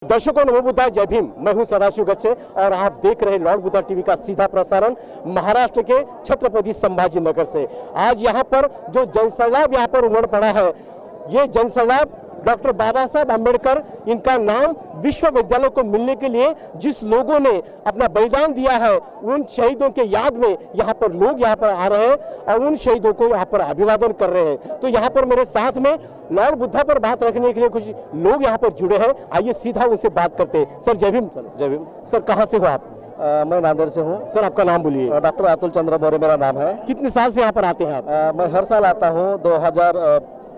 दर्शकों नमो बुद्धाय, जय भीम। मैं हूं सदाशिव गच्छे और आप देख रहे हैं लॉर्ड बुद्धा टीवी का सीधा प्रसारण महाराष्ट्र के छत्रपति संभाजी नगर से। आज यहां पर जो जनसैलाब यहां पर उमड़ पड़ा है, ये जनसैलाब डॉक्टर बाबा साहब आम्बेडकर, इनका नाम विश्वविद्यालय को मिलने के लिए जिस लोगों ने अपना बलिदान दिया है, उन शहीदों के याद में यहाँ पर लोग यहाँ पर आ रहे हैं और उन शहीदों को यहाँ पर अभिवादन कर रहे हैं। तो यहाँ पर मेरे साथ में लॉर्ड बुद्धा पर बात रखने के लिए कुछ लोग यहाँ पर जुड़े हैं। आइए सीधा उनसे बात करते हैं। सर जय भीम। सर जय भीम। सर कहाँ से हो आप? मैं नांदेड़ से हूँ। सर आपका नाम बोलिए। डॉक्टर अतुल चंद्र मौर्य मेरा नाम है। कितने साल से यहाँ पर आते हैं आप? मैं हर साल आता हूँ।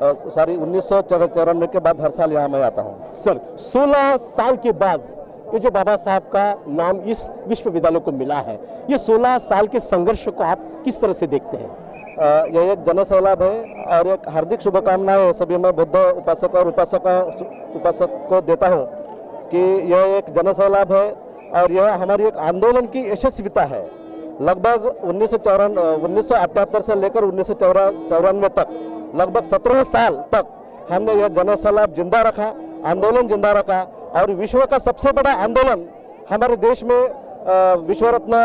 1994 के बाद हर साल यहाँ मैं आता हूँ। सर 16 साल के बाद ये जो बाबा साहब का नाम इस विश्वविद्यालय को मिला है, ये 16 साल के संघर्ष को आप किस तरह से देखते हैं? यह एक जनसैलाब है और एक हार्दिक शुभकामनाएं सभी मैं बुद्ध उपासक और उपासक को देता हूँ कि यह एक जनसैलाब है और यह हमारी एक आंदोलन की यशस्विता है। लगभग 1978 से लेकर 1994 तक लगभग 17 साल तक हमने यह जनसैलाब जिंदा रखा, आंदोलन जिंदा रखा और विश्व का सबसे बड़ा आंदोलन हमारे देश में विश्व रत्न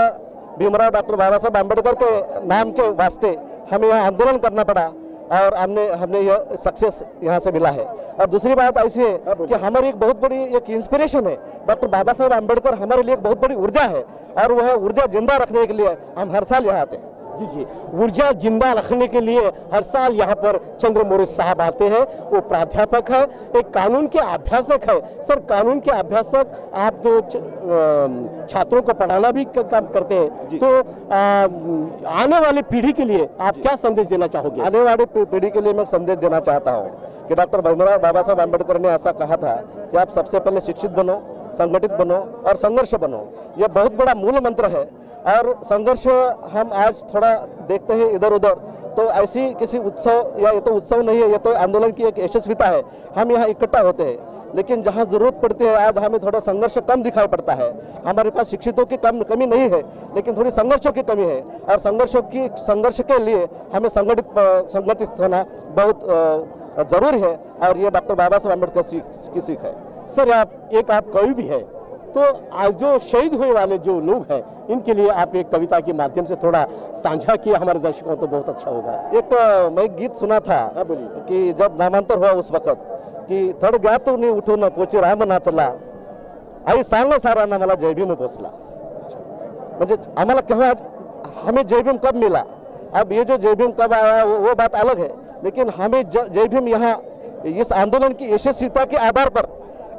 भीमराव डॉक्टर बाबा साहब आम्बेडकर के नाम के वास्ते हमें यह आंदोलन करना पड़ा और हमने यह सक्सेस यहाँ से मिला है। और दूसरी बात ऐसी है कि हमारी एक बहुत बड़ी एक इंस्पिरेशन है। डॉक्टर बाबा साहब आम्बेडकर हमारे लिए एक बहुत बड़ी ऊर्जा है और वह ऊर्जा जिंदा रखने के लिए हम हर साल यहाँ आते हैं। जी जी, ऊर्जा जिंदा रखने के लिए हर साल यहाँ पर चंद्र मौर्य साहब आते हैं। वो प्राध्यापक है, एक कानून के अभ्यासक है। सर कानून के अभ्यासक आप तो छात्रों को पढ़ाना भी काम करते हैं, तो आने वाली पीढ़ी के लिए आप क्या संदेश देना चाहोगे? आने वाली पीढ़ी के लिए मैं संदेश देना चाहता हूँ कि डॉक्टर भीमराव बाबा साहब आम्बेडकर ने ऐसा कहा था कि आप सबसे पहले शिक्षित बनो, संगठित बनो और संघर्ष बनो। यह बहुत बड़ा मूल मंत्र है और संघर्ष हम आज थोड़ा देखते हैं इधर उधर, तो ऐसी किसी उत्सव या ये तो उत्सव नहीं है, ये तो आंदोलन की एक यशस्विता है। हम यहाँ इकट्ठा होते हैं, लेकिन जहाँ जरूरत पड़ती है आज हमें थोड़ा संघर्ष कम दिखाई पड़ता है। हमारे पास शिक्षितों की कमी नहीं है, लेकिन थोड़ी संघर्षों की कमी है और संघर्ष के लिए हमें संगठित होना बहुत जरूरी है और ये डॉक्टर बाबा साहब आम्बेडकर की सीख है। सर आप कवि भी है, तो आज जो शहीद हुए वाले जो लोग हैं इनके लिए आप एक कविता के माध्यम से थोड़ा साझा किया हमारे दर्शकों तो बहुत अच्छा होगा। एक मैं गीत सुना था कि जब नामांतर हुआ उस वक्त की थड गया तो नहीं उठो ना पोचे राम ना चला आई सांग सारा ना मला जय भीम पोचला। म्हणजे आम्हाला केव्हा हमें जय भीम कब मिला, अब ये जो जय भीम कब आया वो बात अलग है, लेकिन हमें जय भीम यहाँ इस आंदोलन की यशस्विता के आधार पर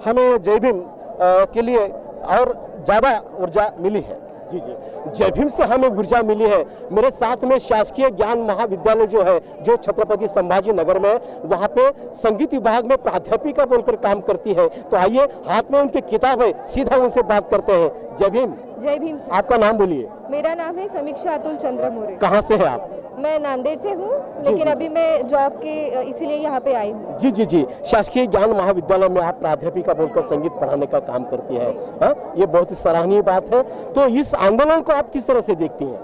हमें जय भीम के लिए और ज्यादा ऊर्जा मिली है। जी जी, जय भीम से हमें ऊर्जा मिली है। मेरे साथ में शासकीय ज्ञान महाविद्यालय जो है, जो छत्रपति संभाजी नगर में, वहाँ पे संगीत विभाग में प्राध्यापिका बोलकर काम करती है। तो आइए, हाथ में उनकी किताब है, सीधा उनसे बात करते हैं। जय भीम। जय भीम। आपका नाम बोलिए। मेरा नाम है समीक्षा अतुल चंद्र मौर्य। कहाँ से है आप? मैं नांदेड़ से हूँ, लेकिन अभी मैं जॉब के इसीलिए यहाँ पे आई हूँ। जी जी जी, शासकीय ज्ञान महाविद्यालय में आप प्राध्यापिका बोलकर संगीत पढ़ाने का काम करती है। ये बहुत ही सराहनीय बात है। तो इस आंदोलन को आप किस तरह से देखती हैं?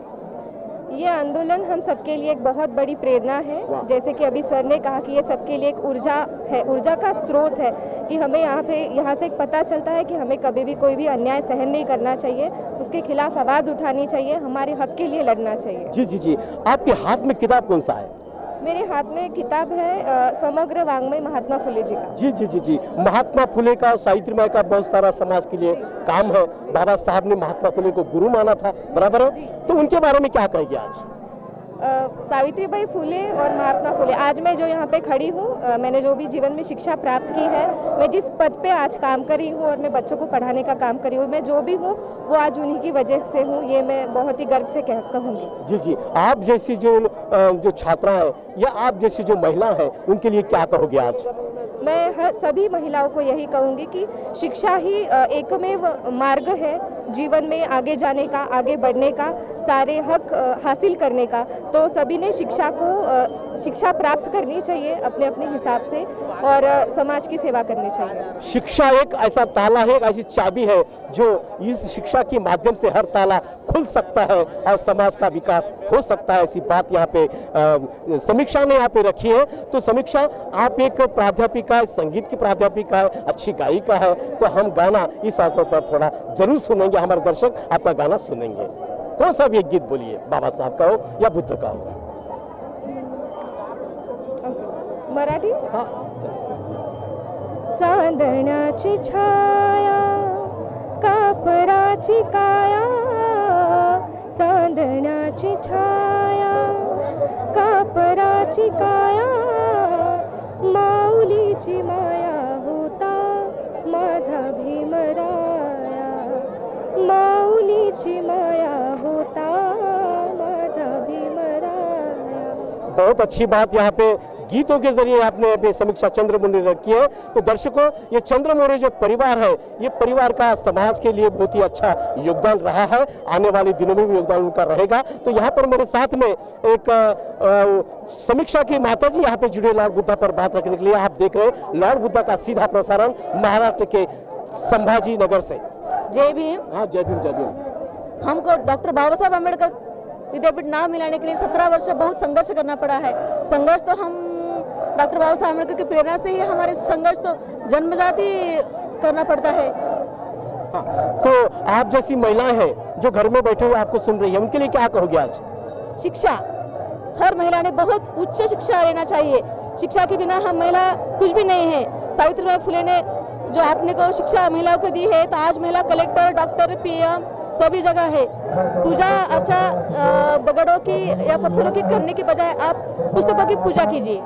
ये आंदोलन हम सबके लिए एक बहुत बड़ी प्रेरणा है। जैसे कि अभी सर ने कहा कि ये सबके लिए एक ऊर्जा है, ऊर्जा का स्रोत है कि हमें यहाँ से एक पता चलता है कि हमें कभी भी कोई भी अन्याय सहन नहीं करना चाहिए, उसके खिलाफ आवाज़ उठानी चाहिए, हमारे हक के लिए लड़ना चाहिए। जी जी जी, आपके हाथ में किताब कौन सा है? मेरे हाथ में किताब है समग्र वाङ्मय महात्मा फुले जी का। जी जी जी जी, महात्मा फुले का, सावित्रीबाई का बहुत सारा समाज के लिए काम है। बाबा साहब ने महात्मा फुले को गुरु माना था, बराबर है? तो उनके बारे में क्या कहेंगे आज? सावित्रीबाई फुले और महात्मा फुले, आज मैं जो यहाँ पे खड़ी हूँ, मैंने जो भी जीवन में शिक्षा प्राप्त की है, मैं जिस पद पे आज काम कर रही हूँ और मैं बच्चों को पढ़ाने का काम कर रही हूँ, मैं जो भी हूँ वो आज उन्हीं की वजह से हूँ, ये मैं बहुत ही गर्व से कहूँगी। जी जी, आप जैसी जो छात्रा है या आप जैसी जो महिला है, उनके लिए क्या कहोगे आज? मैं सभी महिलाओं को यही कहूँगी कि शिक्षा ही एकमेव मार्ग है जीवन में आगे जाने का, आगे बढ़ने का। सारे हक हासिल करने का, तो सभी ने शिक्षा प्राप्त करनी चाहिए अपने अपने हिसाब से और समाज की सेवा करनी चाहिए। शिक्षा एक ऐसा ताला है, एक ऐसी चाबी है जो इस शिक्षा के माध्यम से हर ताला खुल सकता है और समाज का विकास हो सकता है। ऐसी बात यहाँ पे समीक्षा ने यहाँ पे रखी है। तो समीक्षा, आप एक प्राध्यापिका है, संगीत की प्राध्यापिका है, अच्छी गायिका है, तो हम गाना इस अवसर पर थोड़ा जरूर सुनेंगे, हमारे दर्शक आपका गाना सुनेंगे। कौन सा भी एक गीत बोलिए, बाबा साहब का हो या बुद्ध का हो। मराठी? चांदण्याची छाया कापराची काया, चांदण्याची छाया कापराची काया, माऊलीची माया होता माझा भीमराया, माऊलीची माया होता माझा भीमराया। बहुत अच्छी बात यहाँ पे गीतों के जरिए आपने अभी समीक्षा चंद्रमौली रखी है। तो दर्शकों, ये चंद्रमौली जो परिवार है, ये परिवार का समाज के लिए बहुत ही अच्छा योगदान रहा है, आने वाले दिनों में भी योगदान उनका रहेगा। तो यहाँ पर मेरे साथ में एक समीक्षा की माता जी यहाँ पे जुड़े लॉर्ड बुद्धा पर बात रखने के लिए। आप देख रहे हैं लॉर्ड बुद्धा का सीधा प्रसारण महाराष्ट्र के संभाजी नगर से। जय भीम। हाँ, जय भीम, जय भीम। हमको डॉक्टर बाबा साहब अम्बेडकर विद्यापीठ नाम मिलाने के लिए 17 वर्ष बहुत संघर्ष करना पड़ा है। संघर्ष तो हम डॉक्टर बाबा साहब अम्बेडकर की प्रेरणा से ही हमारे संघर्ष तो जन्मजात ही करना पड़ता है। हाँ, तो आप जैसी महिलाएं हैं जो घर में बैठे हुए आपको सुन रही है, उनके लिए क्या कहोगे आज? शिक्षा, हर महिला ने बहुत उच्च शिक्षा लेना चाहिए। शिक्षा के बिना हम महिला कुछ भी नहीं है। सावित्रीबाई फुले ने जो आपने को शिक्षा महिलाओं को दी है, तो आज महिला कलेक्टर, डॉक्टर, पीएम सभी जगह है। पूजा अर्चा दगड़ों की या पत्थरों की करने के बजाय आप पुस्तकों की पूजा कीजिए।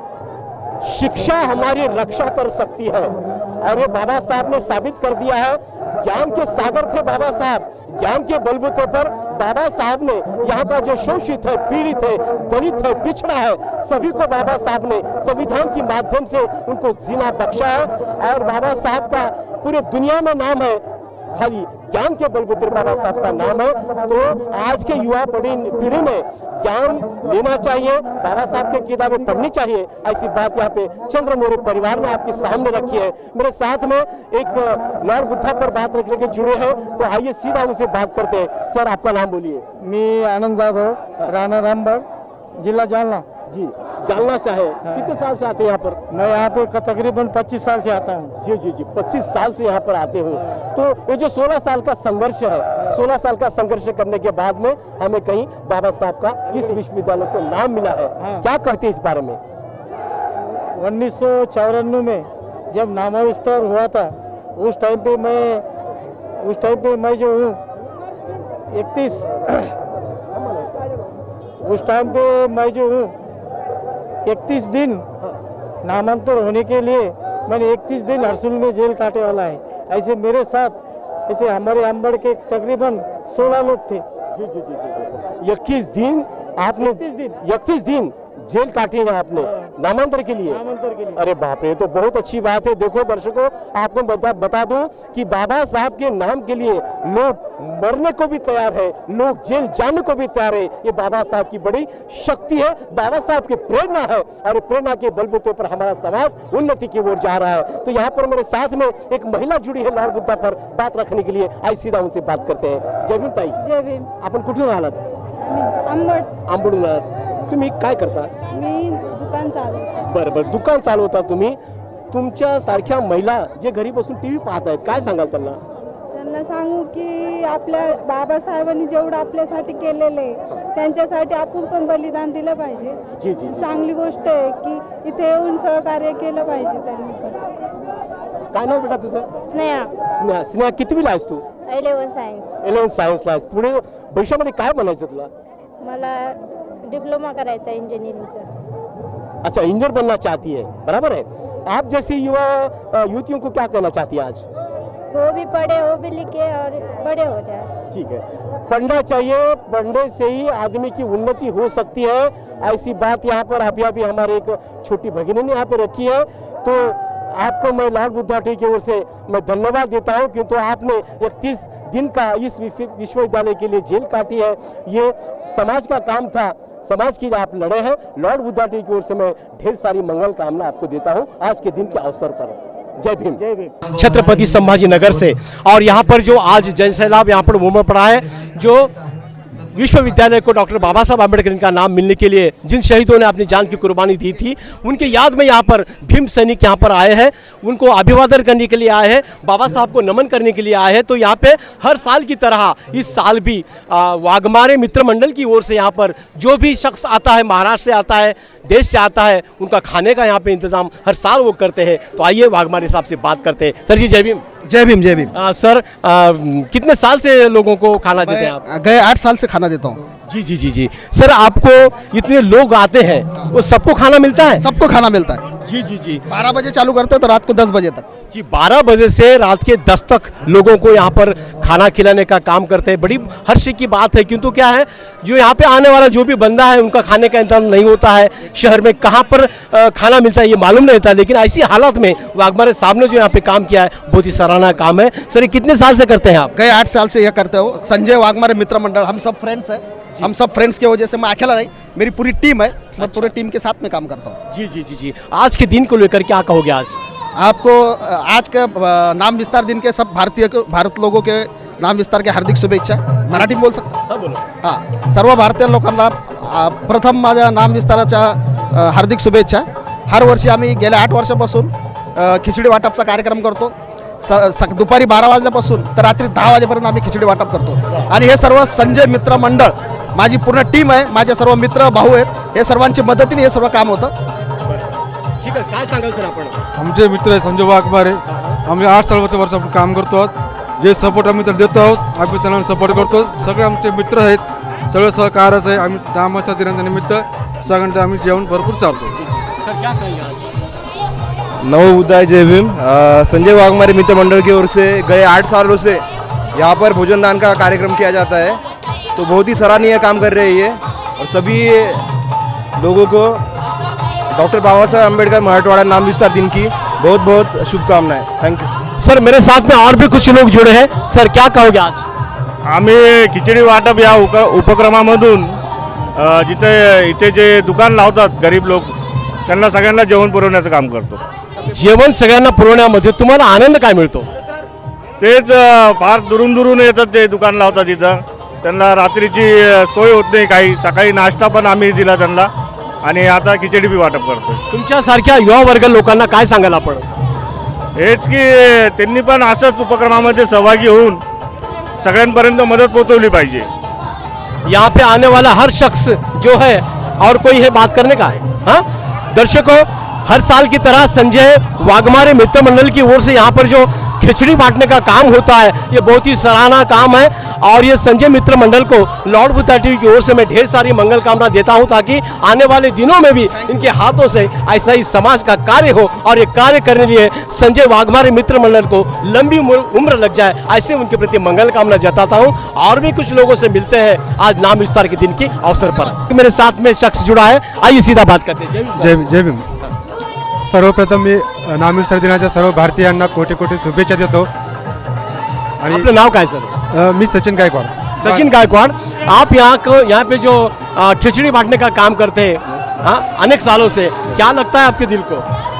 शिक्षा हमारी रक्षा कर सकती है और ये बाबा साहब ने साबित कर दिया है। ज्ञान के सागर थे बाबा साहब, ज्ञान के बलबूते पर बाबा साहब ने यहाँ का जो शोषित है, पीड़ित है, दलित है, पिछड़ा है, सभी को बाबा साहब ने संविधान के माध्यम से उनको जीना बख्शा है। और बाबा साहब का पूरे दुनिया में नाम है, खाली ज्ञान के बलबूते बाबा साहब का नाम है। तो आज के युवा पीढ़ी में ज्ञान लेना चाहिए, बाबा साहब की किताबें पढ़नी चाहिए। ऐसी बात यहाँ पे चंद्रमौली परिवार ने आपके सामने रखी है। मेरे साथ में एक लॉर्ड बुद्धा पर बात रखने के जुड़े हैं, तो आइए सीधा उनसे बात करते हैं। सर, आपका नाम बोलिए। मी आनंद जाधव, राणा रामबाग, जिला जालना। जी, जालना से है। कितने साल से आते हैं यहाँ पर? मैं यहाँ पे तकरीबन 25 साल से आता हूँ। जी जी जी, 25 साल से यहाँ पर आते हो। तो ये जो 16 साल का संघर्ष है, 16 साल का संघर्ष करने के बाद में हमें कहीं बाबा साहब का इस विश्वविद्यालय को नाम मिला है। क्या कहते हैं इस बारे में? 1994 में जब नामाविस्तार हुआ था, उस टाइम पे मैं जो हूँ 31 उस टाइम पे मैं जो हूँ 31 दिन नामांतर होने के लिए मैंने 31 दिन हरसुल में जेल काटे वाला है। ऐसे मेरे साथ ऐसे हमारे अंबड़ के तकरीबन 16 लोग थे। जी जी जी जी, 21 दिन आपने 31 दिन जेल काटी है आपने नामांतर के लिए? नामांतर के लिए। अरे बाप रे, तो बहुत अच्छी बात है। देखो दर्शकों, आपको बता दूं कि बाबा साहब के नाम के लिए लोग मरने को भी तैयार है, लोग जेल जाने को भी तैयार है। ये बाबा साहब की बड़ी शक्ति है, बाबा साहब की प्रेरणा है और प्रेरणा के बलबूते पर हमारा समाज उन्नति की ओर जा रहा है। तो यहाँ पर मेरे साथ में एक महिला जुड़ी है लॉर्ड बुद्धा पर बात रखने के लिए। आई सीधा उनसे बात करते हैं। जय भीम ताई। जय भीम। आपण कुठून आलात? आंबडून आलात. तुम्ही काय करता? मी दुकान चालवते. बरं, दुकान चालवता तुम्ही. तुमच्या सारख्या महिला जे घरी बसून टीव्ही पाहत आहेत, काय सांगाल त्यांना? त्यांना सांगू की आपल्या बाबासाहेबांनी जेवढं आपल्यासाठी केलेलं आहे त्यांच्यासाठी आपण पण बलिदान दिलं पाहिजे. जी जी जी. चांगली गोष्ट आहे की इथे येऊन सहकार्य केलं पाहिजे त्यांनी पण. काय नाव बेटा तुझं? स्नेहा, स्नेहा. स्नेहा, कितवीला आहेस तू? 11 सायन्स. 11 सायन्सला आहेस. पुढे भविष्यामध्ये काय बनायचं तुला? मला डिप्लोमा करायचा इंजिनिअरिंगचा. अच्छा, इंजीनियर बनना चाहती है, बराबर है। आप जैसी युवतियों को क्या कहना चाहती है आज? वो भी पढ़े, वो भी लिखे और बड़े हो जाए। ठीक है, पढ़ना चाहिए, पढ़ने से ही आदमी की उन्नति हो सकती है। ऐसी बात यहाँ पर अभी हमारे एक छोटी भगिनी ने यहाँ पे रखी है। तो आपको मैं लॉर्ड बुद्धा टी की ओर से मैं धन्यवाद देता हूँ कि तो आपने 31 दिन का इस विश्वविद्यालय के लिए जेल काटी है, ये समाज का काम था, समाज के लिए आप लड़े हैं। लॉर्ड बुद्धा टी की ओर से मैं ढेर सारी मंगल कामना आपको देता हूं आज के दिन के अवसर पर। जय भीम। जय भीम। छत्रपति संभाजी नगर से और यहाँ पर जो आज जन सैलाब यहाँ पर उमड़ पड़ा है, जो विश्वविद्यालय को डॉक्टर बाबा साहब आम्बेडकर का नाम मिलने के लिए जिन शहीदों ने अपनी जान की कुर्बानी दी थी, उनके याद में यहाँ पर भीम सैनिक यहाँ पर आए हैं, उनको अभिवादन करने के लिए आए हैं, बाबा साहब को नमन करने के लिए आए हैं। तो यहाँ पे हर साल की तरह इस साल भी वाघमारे मित्र मंडल की ओर से यहाँ पर जो भी शख्स आता है, महाराष्ट्र से आता है, देश से आता है, उनका खाने का यहाँ पे इंतजाम हर साल वो करते हैं। तो आइए वाघमारे साहब से बात करते हैं। सर जी जय भीम। जय भीम जय भीम। सर कितने साल से लोगों को खाना देते हैं आप? गए 8 साल से खाना देता हूँ। जी जी जी जी। सर आपको इतने लोग आते हैं, वो सबको खाना मिलता है? सबको खाना मिलता है। जी जी जी। 12 बजे चालू करते हैं तो रात को 10 बजे तक। जी 12 बजे से रात के 10 तक लोगों को यहाँ पर खाना खिलाने का काम करते हैं। बड़ी हर्ष की बात है, किंतु क्या है जो यहाँ पे आने वाला जो भी बंदा है उनका खाने का इंतजाम नहीं होता है। शहर में कहाँ पर खाना मिलता है ये मालूम नहीं होता, लेकिन ऐसी हालत में वाघमारे साहब ने जो यहाँ पे काम किया है बहुत ही सराहना काम है। सर ये कितने साल से करते हैं आप? गए 8 साल से यह करते हो। संजय वाघमारे मित्र मंडल, हम सब फ्रेंड्स हैं। हम सब फ्रेंड्स की वजह से मैं अकेला नहीं, मेरी पूरी टीम है, मैं पूरी टीम के साथ में काम करता हूँ। जी जी जी जी। आज के दिन को लेकर क्या कहोगे? आज आपको आज के नाम विस्तार दिन के सब भारत लोगों के नाम विस्तार के हार्दिक शुभेच्छा। मराठी बोल सकता? हाँ बोलो। हां, सर्व भारतीय लोकांना प्रथम माझ्या नाम विस्ताराच्या हार्दिक शुभेच्छा। हर वर्षी आम्ही गेल्या 8 वर्षापासून खिचडी वाटपचा कार्यक्रम करतो। दुपारी 12 वाजल्यापासून तर रात्री 10 वाजेपर्यंत आम्ही खिचडी वाटप करतो आणि हे सर्व संजय मित्र मंडळ, माझी पूर्ण टीम आहे, माझे सर्व मित्र भाऊ आहेत, हे सर्वांची मदतीने हे सर्व काम होतं। ठीक आहे, काय सांगाल सर आपण? आमचे मित्र आहे संजय वाघमारे, आम्ही 8 वर्षापासून काम करतो आहोत। जे सपोर्ट आम्ही तर देतो आहोत, आम्ही त्यांना सपोर्ट करतो। सगळे आमचे मित्र आहेत, सगळे सहकार्यच आहे। आम्ही नामाच्या दिनानिमित्त सगळ्यांना आम्ही जेवण भरपूर चालतो। सर क्या कहेंगे आज? नमो बुद्धाय जय भीम। संजय वाघमारे मित्र मंडल की ओर से गए 8 सालों से यहाँ पर भोजन दान का कार्यक्रम किया जाता है, तो बहुत ही सराहनीय काम कर रही है और सभी लोगों को डॉक्टर बाबा साहब आम्बेडकर मराठवाड़ा नाम विस्तार दिन की बहुत बहुत शुभकामनाएं। Thank you sir. मेरे साथ में और भी कुछ लोग जुड़े हैं। सर क्या कहोगे आज? आम्ही खिचडी वाटप या उपक्रमामधून इथे जे दुकान लावतात गरीब लोक, त्यांना सगळ्यांना जेवण पुरवण्याचं काम करतो। जेवण सगळ्यांना पुरवण्यामध्ये तुम्हाला आनंद काय मिळतो? तेच फार दुरून दुरून येतात, ते दुकान लावतात इथं, त्यांना रात्रीची सोय होत नाही काही, सकाळी नाश्ता पण आम्ही दिला त्यांना आणि आता खिचडी बी वाटप करतो। तुमच्यासारख्या युवा वर्ग लोकांना काय सांगाल आपण? हेच की त्यांनी पण असंच उपक्रमामध्ये सहभागी होऊन सगळ्यांपर्यंत मदत पोहोचवली पाहिजे। यहाँ पे आने वाला हर शख्स जो है, और कोई है बात करने का है? हाँ दर्शकों, हर साल की तरह संजय वाघमारे मित्र मंडल की ओर से यहाँ पर जो खिचड़ी बांटने का काम होता है, ये बहुत ही सराहना काम है। और ये संजय मित्र मंडल को लॉर्ड बुद्धा टीवी की ओर से मैं ढेर सारी मंगल कामना देता हूँ, ताकि आने वाले दिनों में भी इनके हाथों से ऐसा ही समाज का कार्य हो और ये कार्य करने के लिए संजय वाघमारे मित्र मंडल को लंबी उम्र लग जाए, ऐसे उनके प्रति मंगल कामना जताता हूँ। और भी कुछ लोगों से मिलते हैं आज नाम विस्तार के दिन के अवसर पर। मेरे साथ में शख्स जुड़ा है, आइए सीधा बात करते हैं। जय भीम। सर्वप्रथम मी नाम विस्तार दिनाच्या सर्व भारतीयांना कोटी कोटी शुभेच्छा देतो। आणि आपलं नाव काय सर? मी सचिन गायकवाड। सचिन गायकवाड़, आप यहाँ पे जो खिचड़ी बांटने का काम करते हैं, हाँ अनेक सालों से, क्या लगता है आपके दिल को?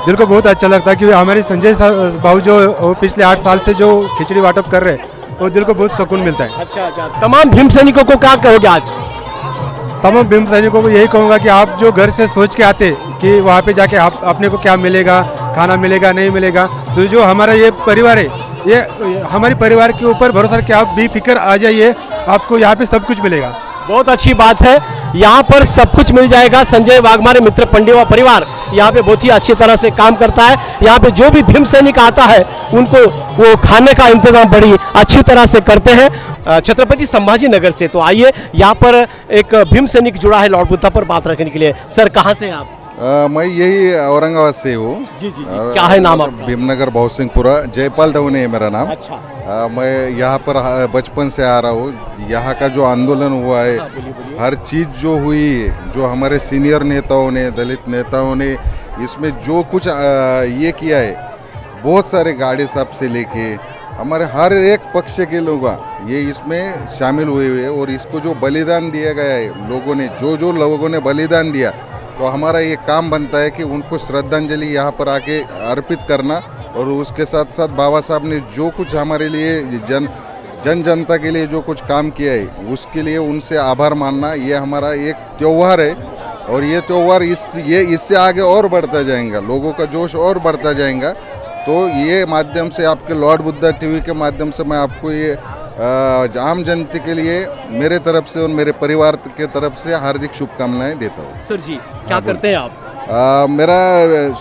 दिल को बहुत अच्छा लगता है कि हमारे संजय भाऊ जो पिछले 8 साल से जो खिचड़ी वाटप कर रहे हैं, वो दिल को बहुत सुकून मिलता है। अच्छा अच्छा। तमाम भीम सैनिकों को क्या कहोगे आज? तमाम भीम सैनिकों को यही कहूँगा कि आप जो घर से सोच के आते कि वहाँ पे जाके आप अपने को क्या मिलेगा, खाना मिलेगा नहीं मिलेगा, तो जो हमारा ये परिवार है, ये हमारे परिवार के ऊपर भरोसा रख के आप बेफिक्र आ जाइए, आपको यहाँ पे सब कुछ मिलेगा। बहुत अच्छी बात है, यहाँ पर सब कुछ मिल जाएगा। संजय वाघमारे मित्र पंडिवा परिवार यहाँ पे बहुत ही अच्छी तरह से काम करता है। यहाँ पे जो भी भीम सैनिक आता है उनको वो खाने का इंतजाम बड़ी अच्छी तरह से करते हैं। छत्रपति संभाजी नगर से, तो आइए यहाँ पर एक भीम सैनिक जुड़ा है लॉर्ड बुद्धा पर बात रखने के लिए। सर कहाँ से हैं आप? मैं यही औरंगाबाद से हूँ। जी जी जी। क्या है नाम आपका? भीमनगर बहुसिंहपुरा, जयपाल दवने है मेरा नाम। अच्छा। मैं यहाँ पर बचपन से आ रहा हूँ। यहाँ का जो आंदोलन हुआ है, हर चीज़ जो हुई है, जो हमारे सीनियर नेताओं ने, दलित नेताओं ने इसमें जो कुछ ये किया है, बहुत सारे गाड़े साहब से लेके हमारे हर एक पक्ष के लोग ये इसमें शामिल हुए हुए हैं और इसको जो बलिदान दिया गया है लोगों ने, जो लोगों ने बलिदान दिया, तो हमारा ये काम बनता है कि उनको श्रद्धांजलि यहाँ पर आके अर्पित करना और उसके साथ साथ बाबा साहब ने जो कुछ हमारे लिए जनता के लिए जो कुछ काम किया है उसके लिए उनसे आभार मानना, ये हमारा एक त्यौहार है और ये त्यौहार इससे आगे और बढ़ता जाएगा, लोगों का जोश और बढ़ता जाएगा। तो ये माध्यम से आपके लॉर्ड बुद्धा टीवी के माध्यम से मैं आपको ये आम जनता के लिए मेरे तरफ से और मेरे परिवार के तरफ से हार्दिक शुभकामनाएं देता हूँ। सर जी क्या करते हैं आप? मेरा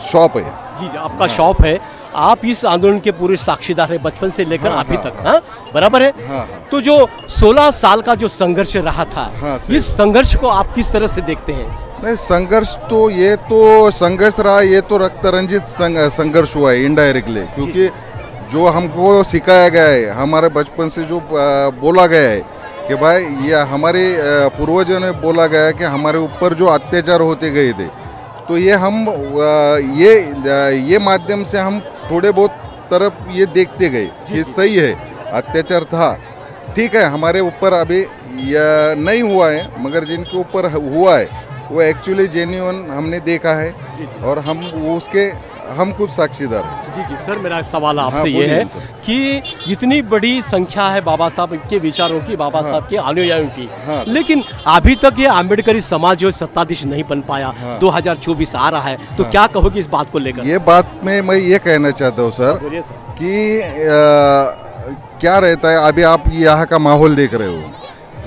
शॉप है। जी जी, आपका शॉप है। आप इस आंदोलन के पूरे साक्षीदार है बचपन से लेकर अभी तक। हाँ, बराबर है। हाँ। तो जो 16 साल का जो संघर्ष रहा था, इस संघर्ष को आप किस तरह से देखते हैं? नहीं, संघर्ष तो ये तो संघर्ष रहा, ये तो रक्त रंजित संघर्ष हुआ है इनडायरेक्टली, क्योंकि जो हमको सिखाया गया है, हमारे बचपन से जो बोला गया है कि भाई ये हमारे पूर्वजों ने बोला गया है कि हमारे ऊपर जो अत्याचार होते गए थे, तो ये हम ये माध्यम से हम थोड़े बहुत तरफ ये देखते गए कि सही है, अत्याचार था, ठीक है, हमारे ऊपर अभी नहीं हुआ है, मगर जिनके ऊपर हुआ है वो एक्चुअली जेन्युइन हमने देखा है और हम कुछ साक्षीदार हैं। जी जी सर, मेरा सवाल आपसे ये है कि इतनी बड़ी संख्या है बाबा साहब के विचारों की, बाबा साहब के अनुयायियों की, लेकिन अभी तक ये आम्बेडकरी समाज जो सत्ताधीश नहीं बन पाया। 2024 आ रहा है, तो क्या कहोगे इस बात को लेकर? ये बात में मैं ये कहना चाहता हूँ सर कि क्या रहता है, अभी आप यहाँ का माहौल देख रहे हो,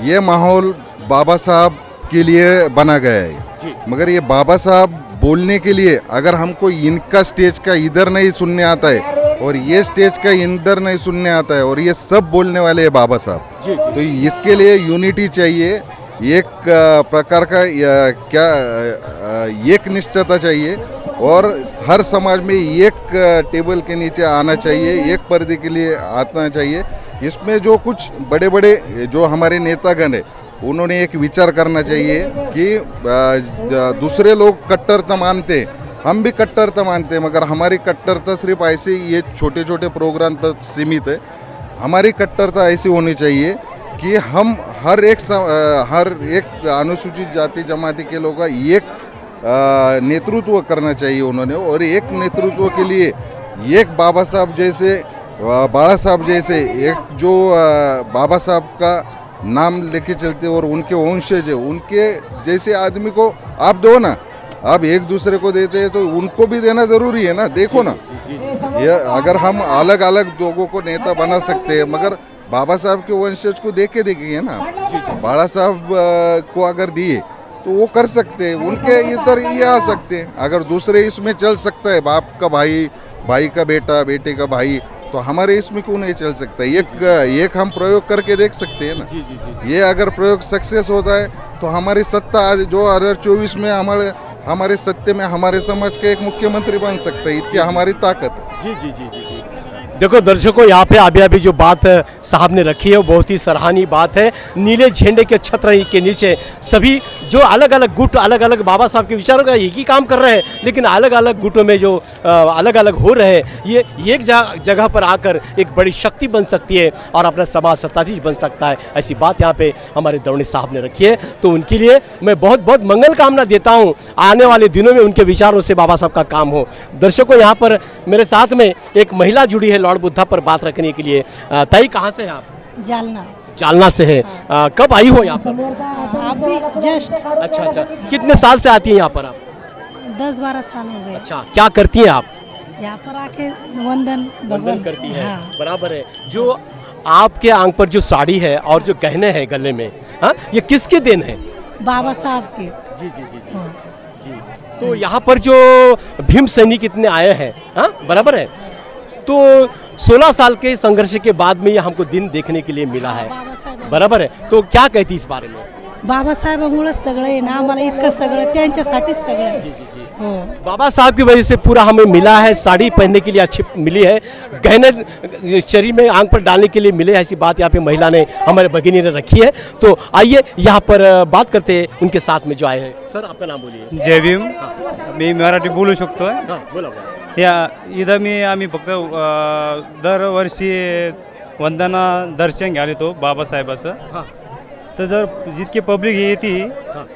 ये माहौल बाबा साहब के लिए बना गया है, मगर ये बाबा साहब बोलने के लिए अगर हमको इनका स्टेज का इधर नहीं सुनने आता है और ये स्टेज का इधर नहीं सुनने आता है और ये सब बोलने वाले हैं बाबा साहब, तो इसके लिए यूनिटी चाहिए, एक प्रकार का एक निष्ठता चाहिए और हर समाज में एक टेबल के नीचे आना चाहिए, एक पर्दे के लिए आना चाहिए। इसमें जो कुछ बड़े बड़े जो हमारे नेतागण है उन्होंने एक विचार करना चाहिए कि दूसरे लोग कट्टरता मानते, हम भी कट्टरता मानते हैं, मगर हमारी कट्टरता सिर्फ ऐसे ये छोटे छोटे प्रोग्राम तक सीमित है। हमारी कट्टरता ऐसी होनी चाहिए कि हम हर एक अनुसूचित जाति जमाती के लोगों का एक नेतृत्व करना चाहिए उन्होंने, और एक नेतृत्व के लिए एक बाबा साहब जैसे, बाला साहब जैसे, एक जो बाबा साहब का नाम लेके चलते और उनके वंशज है, उनके जैसे आदमी को आप दो ना, आप एक दूसरे को देते हैं तो उनको भी देना जरूरी है ना। देखो ना, ये अगर हम अलग अलग लोगों को नेता बना सकते हैं, मगर बाबा साहब के वंशज को देखेंगे ना, बाला साहब को अगर दिए तो वो कर सकते हैं, उनके इधर ये आ सकते हैं। अगर दूसरे इसमें चल सकता है, बाप का भाई, भाई का बेटा, बेटे का भाई, तो हमारे इसमें क्यों नहीं चल सकता? एक हम प्रयोग करके देख सकते हैं ना। ये अगर प्रयोग सक्सेस होता है तो हमारी सत्ता आज जो 2024 में हमारे सत्ते में हमारे समाज के एक मुख्यमंत्री बन सकते हैं, इतनी हमारी ताकत है। जी जी जी जी जी। देखो दर्शकों, यहाँ पे अभी जो बात साहब ने रखी है वो बहुत ही सराहनीय बात है। नीले झंडे के छत्र के नीचे सभी जो अलग अलग गुट, अलग अलग बाबा साहब के विचारों का एक ही काम कर रहे हैं, लेकिन अलग अलग गुटों में जो अलग अलग हो रहे हैं, ये एक जगह पर आकर एक बड़ी शक्ति बन सकती है और अपना समाज सत्ताधीश बन सकता है। ऐसी बात यहाँ पे हमारे दौड़े साहब ने रखी है, तो उनके लिए मैं बहुत बहुत मंगल कामना देता हूँ। आने वाले दिनों में उनके विचारों से बाबा साहब का काम हो। दर्शकों, यहाँ पर मेरे साथ में एक महिला जुड़ी है लॉर्ड बुद्धा पर बात रखने के लिए। ताई, कहाँ से हैं आप? जालना से है। कब आई हो यहाँ पर? अभी जस्ट। अच्छा अच्छा, कितने साल से आती हैं यहाँ पर आप? 10-12 साल हो गए। अच्छा, क्या करती हैं आप? यहाँ पर आके वंदन करती है। हाँ। बराबर है। जो आपके आंख पर जो साड़ी है और जो गहने हैं गले में, हाँ, ये किसके देन है? बाबा साहब के। जी जी जी जी, जी। तो यहाँ पर जो भीम सैनिक इतने आए हैं, हाँ, बराबर है, तो 16 साल के संघर्ष के बाद में ये हमको दिन देखने के लिए मिला है, बराबर है, तो क्या कहती इस बारे में? बाबासाहेबांमुळे सगळे ना, आम्हाला इतकं सगळं त्यांच्यासाठीच सगळं। हो, बाबा साहब की वजह से पूरा हमें मिला है। साड़ी पहनने के लिए अच्छी मिली है, गहने शरीर में आंख पर डालने के लिए मिले, ऐसी बात यहाँ पे महिला ने, हमारे भगिनी ने रखी है। तो आइए यहाँ पर बात करते हैं उनके साथ में जो आए हैं। सर, आपका नाम बोलिए। जय भीम। मी मराठी बोलू शकतो? हाँ, बोला। या इथं आम्ही फक्त दरवर्षी वंदना दर्शन घ्यायला येतो बाबासाहेबाचं. हां. तर जर जितकी पब्लिक येते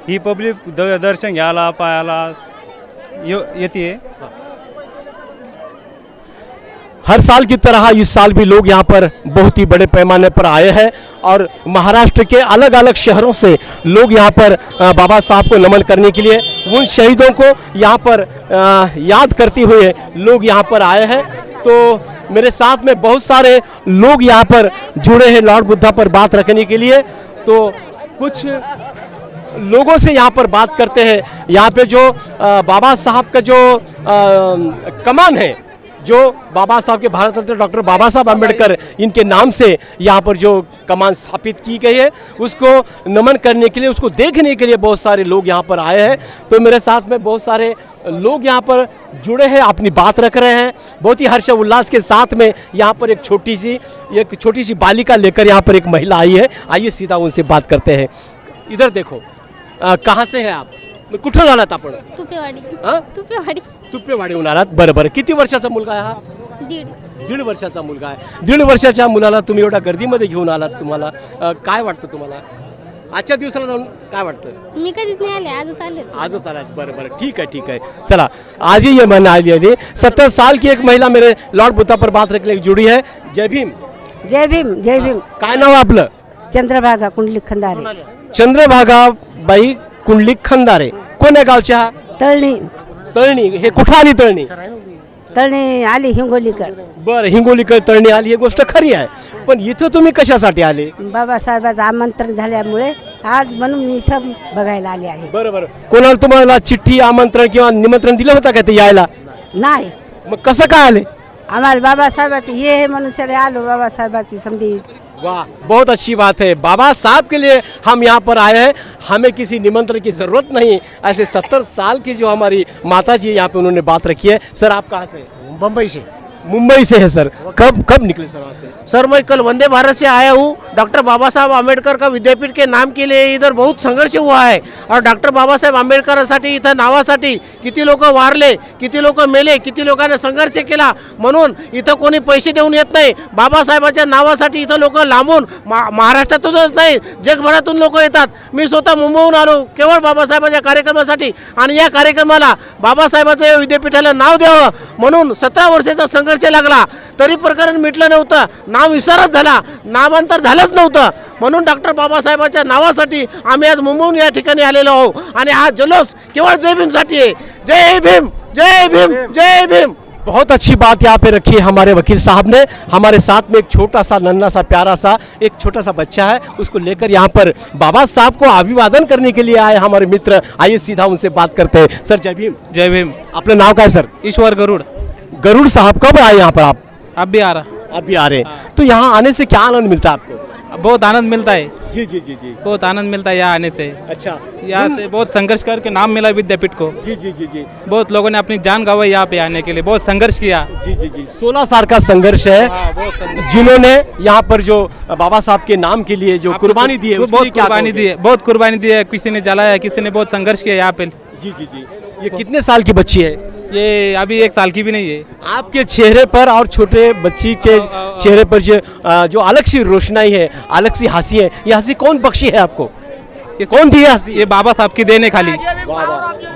ही पब्लिक दर्शन घ्यायला पायाला येते. हर साल की तरह इस साल भी लोग यहाँ पर बहुत ही बड़े पैमाने पर आए हैं और महाराष्ट्र के अलग अलग शहरों से लोग यहाँ पर बाबा साहब को नमन करने के लिए उन शहीदों को यहाँ पर याद करते हुए लोग यहाँ पर आए हैं. तो मेरे साथ में बहुत सारे लोग यहाँ पर जुड़े हैं लॉर्ड बुद्धा पर बात रखने के लिए. तो कुछ लोगों से यहाँ पर बात करते हैं. यहाँ पे जो बाबा साहब का जो कमान है, जो बाबा साहब के भारत रत्न डॉक्टर बाबा साहब अम्बेडकर इनके नाम से यहाँ पर जो कमान स्थापित की गई है, उसको नमन करने के लिए, उसको देखने के लिए बहुत सारे लोग यहाँ पर आए हैं. तो मेरे साथ में बहुत सारे लोग यहाँ पर जुड़े हैं, अपनी बात रख रहे हैं. बहुत ही हर्ष उल्लास के साथ में यहाँ पर एक छोटी सी बालिका लेकर यहाँ पर एक महिला आई है. आइए सीधा उनसे बात करते हैं. इधर देखो, कहाँ से है आप? कुठून आलात आपण? तुपेवाडी. हां? तुपेवाडीहून आलात. बरं. किती वर्षाचा मुलगा आहे हा? दीड वर्षाचा मुलगा आहे. 1.5 वर्षाच्या मुलाला तुम्ही एवढ्या गर्दीमध्ये घेऊन आलात. तुम्हाला काय वाटतं तुम्हाला आजच्या दिवसाला जाऊन काय वाटतं? मी कधीच नाही आले, आजच आलात. बरं. ठीक है. चला, आज ही ये मन आई 70 साल की एक महिला मेरे लॉर्ड बुद्धा पर बात रखने जुड़ी है. जय भीम. जय भीम जय भीम. काय नाव आपलं? चंद्रभागा कुंडलिक खंदारे. चंद्रभागा बाई कुंडलिक खंदारे. कोण्या गावच्या? तळणी. हे कुठं आली तळणी? तळणी आली हिंगोलीकर. बरं, हिंगोलीकर तळणी आली, ही गोष्ट खरी आहे. पण इथं तुम्ही कशासाठी आले? बाबासाहेबांचं आमंत्रण झाल्यामुळे आज म्हणून मी इथं बघायला आले आहे. बरं. कोणाला तुम्हाला चिठ्ठी, आमंत्रण किंवा निमंत्रण दिलं होतं का ते यायला? नाही, मग कसं काय आले? आम्हाला बाबासाहेबाची हे म्हणून सगळे आलो. बाबासाहेबाची समधी. वाह, बहुत अच्छी बात है. बाबा साहब के लिए हम यहाँ पर आए हैं, हमें किसी निमंत्रण की ज़रूरत नहीं. ऐसे 70 साल की जो हमारी माता जी यहाँ पे उन्होंने बात रखी है. सर, आप कहाँ से? मुंबई से है सर. कब निकले सर वहाँ से? सर, मैं कल वंदे भारत से आया हूँ. डॉक्टर बाबा साहब आम्बेडकर का विद्यापीठ के नाम के लिए इधर बहुत संघर्ष हुआ है और डॉक्टर बाबासाहेब आंबेडकरांसाठी इथं नावासाठी किती लोक वारले, किती लोक मेले, किती लोकांनी संघर्ष केला. म्हणून इथं कोणी पैसे देऊन येत नाही. बाबासाहेबाच्या नावासाठी इथं लोक लांबून महाराष्ट्रातूनच नाही जगभरातून लोक येतात. मी स्वतः मुंबईहून आलो केवळ बाबासाहेबाच्या कार्यक्रमासाठी आणि या कार्यक्रमाला बाबासाहेबाचं या विद्यापीठाला नाव द्यावं म्हणून 17 वर्षाचा संघर्ष लागला. तरी प्रकरण मिटलं नव्हतं. नाव विसरत झाला, नामांतर झालंच नव्हतं. म्हणून डॉक्टर बाबासाहेबाच्या नावासाठी आम्ही आज मुंबईहून या ठिकाणी आलेलो आहोत आणि हा जल्लोष केवळ जय भीमसाठी आहे. जय भीम जय भीम जय भीम. बहुत अच्छी बात यहाँ पे रखी है हमारे वकील साहब ने. हमारे साथ में एक छोटा सा नन्हा सा प्यारा सा एक छोटा सा बच्चा है, उसको लेकर यहाँ पर बाबा साहब को अभिवादन करने के लिए आए हमारे मित्र. आइए सीधा उनसे बात करते हैं. सर, जय भीम. जय भीम. आपलं नाव काय सर? ईश्वर गरुड़. गरुड़ साहब, कब आए यहाँ पर आप? अब भी आ रहा. अभी आ रहे हैं. तो यहाँ आने से क्या आनंद मिलता है आपको? बहुत आनंद मिलता है. जी. बहुत आनंद मिलता है यहाँ आने से. अच्छा. यहाँ से बहुत संघर्ष करके नाम मिला विद्यापीठ को. जी. बहुत लोगों ने अपनी जान गंवाई यहाँ पे आने के लिए, बहुत संघर्ष किया. जी. 16 साल का संघर्ष है जिन्होंने यहाँ पर जो बाबा साहब के नाम के लिए जो कुर्बानी दी है, बहुत कुर्बानी दी है. किसी ने जलाया, किसी ने बहुत संघर्ष किया यहाँ पे. जी. ये कितने साल की बच्ची है? ये अभी 1 साल की भी नहीं है. आपके चेहरे पर और छोटे बच्ची के चेहरे पर जो अलग सी रोशनाई है, अलग सी हंसी है, ये हंसी कौन बख्शी है आपको? ये कौन दी है हंसी? ये बाबा साहब की देन है खाली.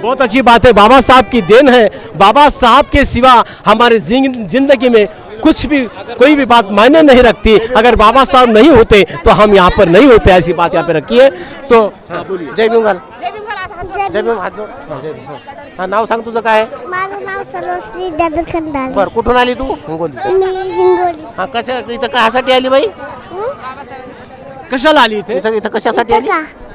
बहुत अच्छी बात है, बाबा साहब की देन है. बाबा साहब के सिवा हमारे जिंदगी में कुछ भी, कोई भी बात मायने नहीं रखती. अगर बाबा साहब नहीं होते तो हम यहाँ पर नहीं होते. ऐसी बात यहाँ पे रखी है. तो जय भीम घाल. जय भीम. हात जोड. हा, नाव सांग तुझं काय? माझं नाव सर्वश्री दादर खंडारे. बरं, कुठून आली तू? हिंगोली. मी हिंगोली. हा, कशा इथं कशासाठी आली बाई? कशाला आली इथे? इथं कशासाठी आली?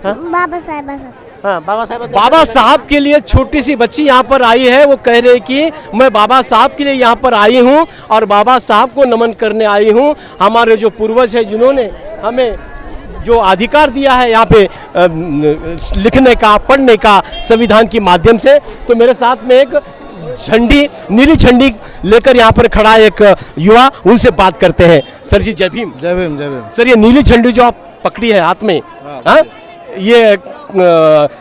बाबासाहेबांसाठी. हाँ, बाबा साहब के लिए छोटी सी बच्ची यहाँ पर आई है. वो कह रहे कि मैं बाबा साहब के लिए यहाँ पर आई हूँ और बाबा साहब को नमन करने आई हूँ. हमारे जो पूर्वज है जिन्होंने हमें जो अधिकार दिया है यहाँ पे लिखने का, पढ़ने का संविधान के माध्यम से. तो मेरे साथ में एक झंडी, नीली झंडी लेकर यहाँ पर खड़ा एक युवा, उनसे बात करते हैं. सर जी, जय भीम. जय भीम जय भीम. सर, ये नीली झंडी जो आप पकड़ी है हाथ में, हाँ, ये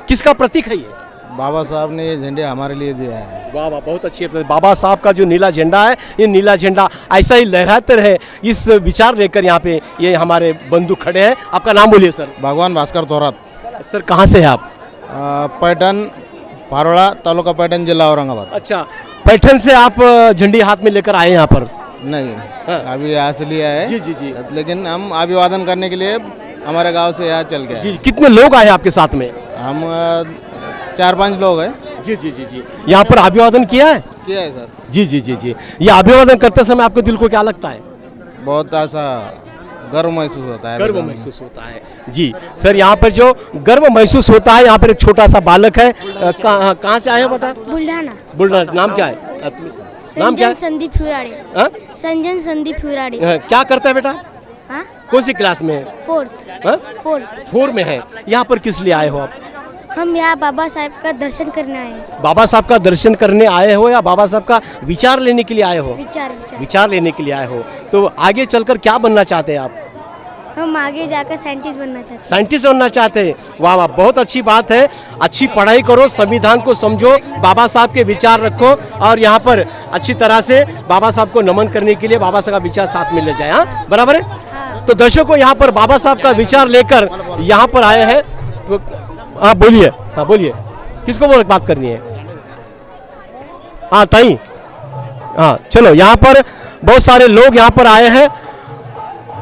किसका प्रतीक है? ये बाबा साहब ने ये झंडे हमारे लिए दिया है। वाह वाह, बहुत अच्छी है। बाबा साहब का जो नीला झंडा है, ये नीला झंडा ऐसा ही लहराते रहे, इस विचार लेकर यहाँ पे ये हमारे बंधु खड़े हैं। आपका नाम बोलिए सर। भगवान भास्कर थोरात, सर कहाँ से हैं आप? पैठन पारोड़ा, तालुका पैठन, जिला औरंगाबाद। अच्छा, पैठन से आप झंडी हाथ में लेकर आए यहाँ पर? नहीं, हाँ। अभी यहाँ से लिया है। जी जी जी। लेकिन हम अभिवादन करने के लिए हमारे गांव से यहाँ चल गए। जी, कितने लोग आए आपके साथ में? हम 4-5 लोग हैं। जी जी जी जी। यहाँ पर अभिवादन किया है? किया है सर। जी जी जी जी। ये अभिवादन करते समय आपके दिल को क्या लगता है? बहुत ऐसा गर्व महसूस होता है। गर्व महसूस होता है। जी सर, यहाँ पर जो गर्व महसूस होता है, यहाँ पर एक छोटा सा बालक है। कहाँ से आए हो बेटा? बुल्ढाना। बुल्ढाना। नाम क्या है? नाम क्या है? संदीप फुराड़े। संजन संदीप फुराड़े। क्या करता है बेटा? हाँ? कौन सी क्लास में? 4th। 4 में है। यहाँ पर किस लिए आए हो आप? हम यहाँ बाबा साहब का दर्शन करने आए हैं। बाबा साहब का दर्शन करने आए हो या बाबा साहब का विचार लेने के लिए आए हो? विचार लेने के लिए आए हो। तो आगे चलकर क्या बनना चाहते हैं आप? हम आगे जाकर साइंटिस्ट बनना चाहते हैं। साइंटिस्ट बनना चाहते हैं। वाह वाह, बहुत अच्छी बात है। अच्छी पढ़ाई करो, संविधान को समझो, बाबा साहब के विचार रखो और यहाँ पर अच्छी तरह से बाबा साहब को नमन करने के लिए बाबा साहब का विचार साथ में ले जाए। हाँ, बराबर है। हाँ। तो दर्शकों, यहाँ पर बाबा साहब का विचार लेकर यहाँ पर आए हैं। तो हाँ बोलिए, हाँ बोलिए, किसको बात करनी है? हाँ ताई, हाँ चलो। यहाँ पर बहुत सारे लोग यहाँ पर आए हैं।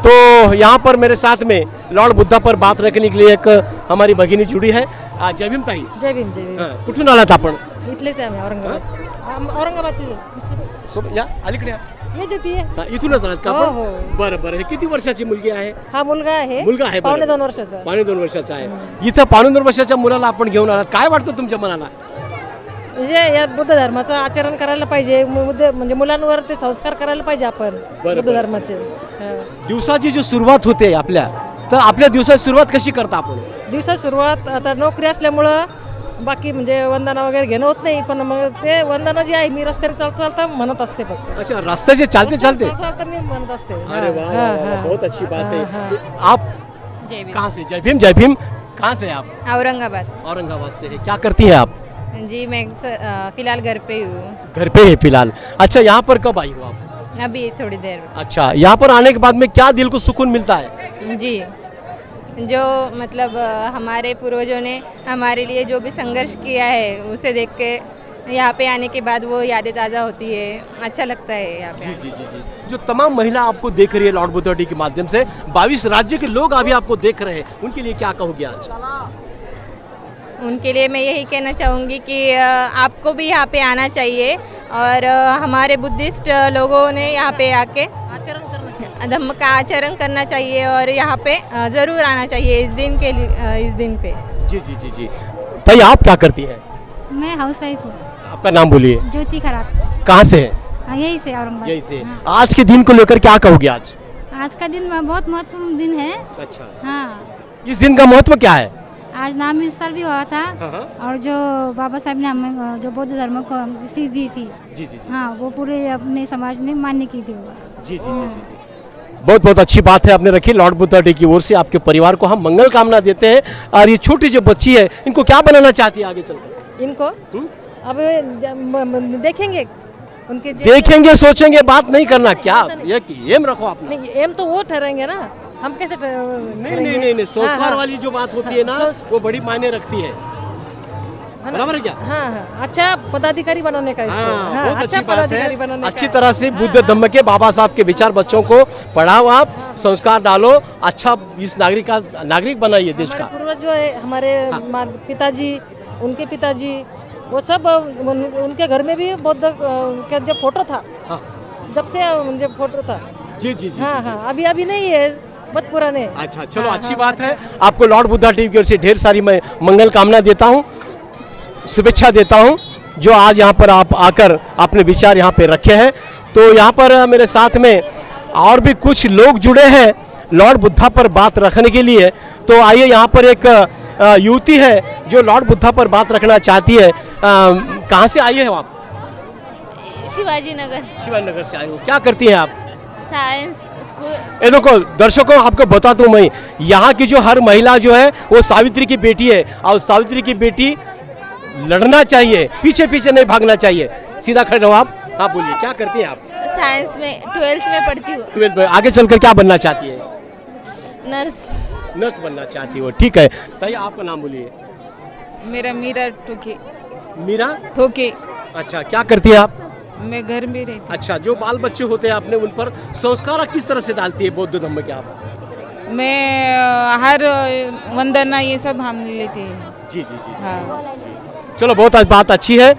तो यहाँ पर मेरे साथ में लॉर्ड बुद्धा पर बात रखने के लिए एक हमारी भगिनी जुड़ी है। जय भीम ताई. जय भीम जय भीम. कुठून आलात आपण? इथलेच आहे आम्ही औरंगाबाद. औरंगाबादचे. या अलीकडे येच येते. इथूनच आलात का हो, आपण? हो. बरं बरं. हे किती वर्षाची मुलगी आहे? हा मुलगा आहे. मुलगा आहे. पावणे 2 वर्षाचा. पावणे 2 वर्षाचा आहे. इथं पावणे 2 वर्षाच्या मुलाला आपण घेऊन आलात. काय वाटतं तुमच्या मनाला? म्हणजे या बुद्ध धर्माचं आचरण करायला पाहिजे. म्हणजे मुलांवर ते संस्कार करायला पाहिजे आपण बुद्ध धर्माचे. दिवसाची जी सुरुवात होते आपल्या, तर आपल्या दिवसाची सुरुवात कशी करता आपण? दिवसाची सुरुवात आता नोकरी असल्यामुळं बाकी म्हणजे वंदना वगैरे घेणं होत नाही. पण मग ते वंदना जी आहे मी रस्त्याने चालता चालता म्हणत असते फक्त. अच्छा, रस्त्याचे चालते चालते मी म्हणत असते. अरे वाह वाह, बहुत अच्छी बात है. आप कहाँ से? जय भीम. जय भीम. कहाँ से आप? औरंगाबाद. औरंगाबाद से. क्या करती हैं आप? जी मैं फिलहाल घर पे हूँ. घर पे है फिलहाल. अच्छा, यहाँ पर कब आई हो आप? अभी थोड़ी देर. अच्छा, यहाँ पर आने के बाद में क्या दिल को सुकून मिलता है? जी, जो मतलब हमारे पूर्वजों ने हमारे लिए जो भी संघर्ष किया है उसे देख के यहाँ पे आने के बाद वो यादें ताज़ा होती है. अच्छा लगता है यहाँ पे. जी जी जी जी. जो तमाम महिला आपको देख रही है लॉर्ड बुद्धा डे के माध्यम से, 22 राज्य के लोग अभी आपको देख रहे हैं, उनके लिए क्या कहोगे आज? उनके लिए मैं यही कहना चाहूँगी कि आपको भी यहाँ पे आना चाहिए और हमारे बुद्धिस्ट लोगों ने यहाँ पे आके धम्म का आचरण करना चाहिए और यहाँ पे ज़रूर आना चाहिए इस दिन के लिए, इस दिन पे. जी जी जी जी. भाई आप क्या करती हैं? मैं हाउस वाइफ हूँ. आपका नाम बोलिए. ज्योति खराब. कहाँ से है? यही से औरंगाबाद. यही से. आज के दिन को लेकर क्या कहोगे आज? आज का दिन बहुत महत्वपूर्ण दिन है. अच्छा. हाँ, इस दिन का महत्व क्या है? आज नाम विस्तार भी हुआ था. और जो बाबा साहब ने हमें जो बौद्ध धर्म को सीख दी थी, जी जी जी. हाँ, वो पूरे अपने समाज ने मान्य की थी. जी जी जी जी. बहुत बहुत अच्छी बात है आपने रखी. लॉर्ड बुद्धा डे की ओर से आपके परिवार को हम मंगल कामना देते हैं. और ये छोटी जो बच्ची है, इनको क्या बनाना चाहती है आगे चलकर? इनको अब देखेंगे उनके देखेंगे, सोचेंगे, बात नहीं करना. क्या ये एम रखो आपने? नहीं, एम तो वो ठहरेंगे ना, हम कैसे नहीं. संस्कार वाली जो बात होती है ना, वो बड़ी मायने रखती है. बराबर है क्या? हाँ, अच्छा पदाधिकारी बनाने का इसको. बहुत अच्छा अच्छी बात पदाधिकारी है. बनाने अच्छी तरह से बुद्ध धम्म के बाबा साहब के विचार बच्चों को पढ़ाओ, आप संस्कार डालो, अच्छा इस नागरिक बनाइए देश का. पूर्वज जो है हमारे पिताजी, उनके पिताजी, वो सब उनके घर में भी बौद्ध का जब फोटो था, जब से जब फोटो था. जी जी जी. हाँ, अभी नहीं है, बहुत पुराने. अच्छा, चलो अच्छी बात है. आपको लॉर्ड बुद्धा टीवी की ओर से ढेर सारी मैं मंगल कामना देता हूँ, शुभेच्छा देता हूँ. जो आज यहाँ पर आप आकर अपने विचार यहाँ पे रखे हैं. तो यहाँ पर मेरे साथ में और भी कुछ लोग जुड़े हैं लॉर्ड बुद्धा पर बात रखने के लिए. तो आइए, यहाँ पर एक युवती है जो लॉर्ड बुद्धा पर बात रखना चाहती है. कहाँ से आई है आप? शिवाजी नगर. शिवाजी नगर से आई हो. क्या करती हैं आप? Science school. ये देखो दर्शकों, आपको बता दूं मैं, यहाँ की जो हर महिला जो है वो सावित्री की बेटी है. और सावित्री की बेटी लड़ना चाहिए, पीछे पीछे नहीं भागना चाहिए। सीधा खड़े रहो आप। हाँ बोलिए, क्या करती हैं आप? साइंस में 12th में पढ़ती हूँ। 12th में आगे चलकर क्या बनना चाहती है? नर्स। नर्स बनना चाहती हो, ठीक है। ताई आपका नाम बोलिए। मेरा मीरा ठोके। मीरा ठोके। अच्छा, क्या करती है आप? मैं घर में रहती। अच्छा, जो बाल बच्चे होते हैं आपने उन पर संस्कार किस तरह से डालती है बौद्ध धर्म के आप? मैं हर वंदना ये सब हम लेते हैं। जी जी जी। हाँ। चलो, बहुत बात अच्छी है।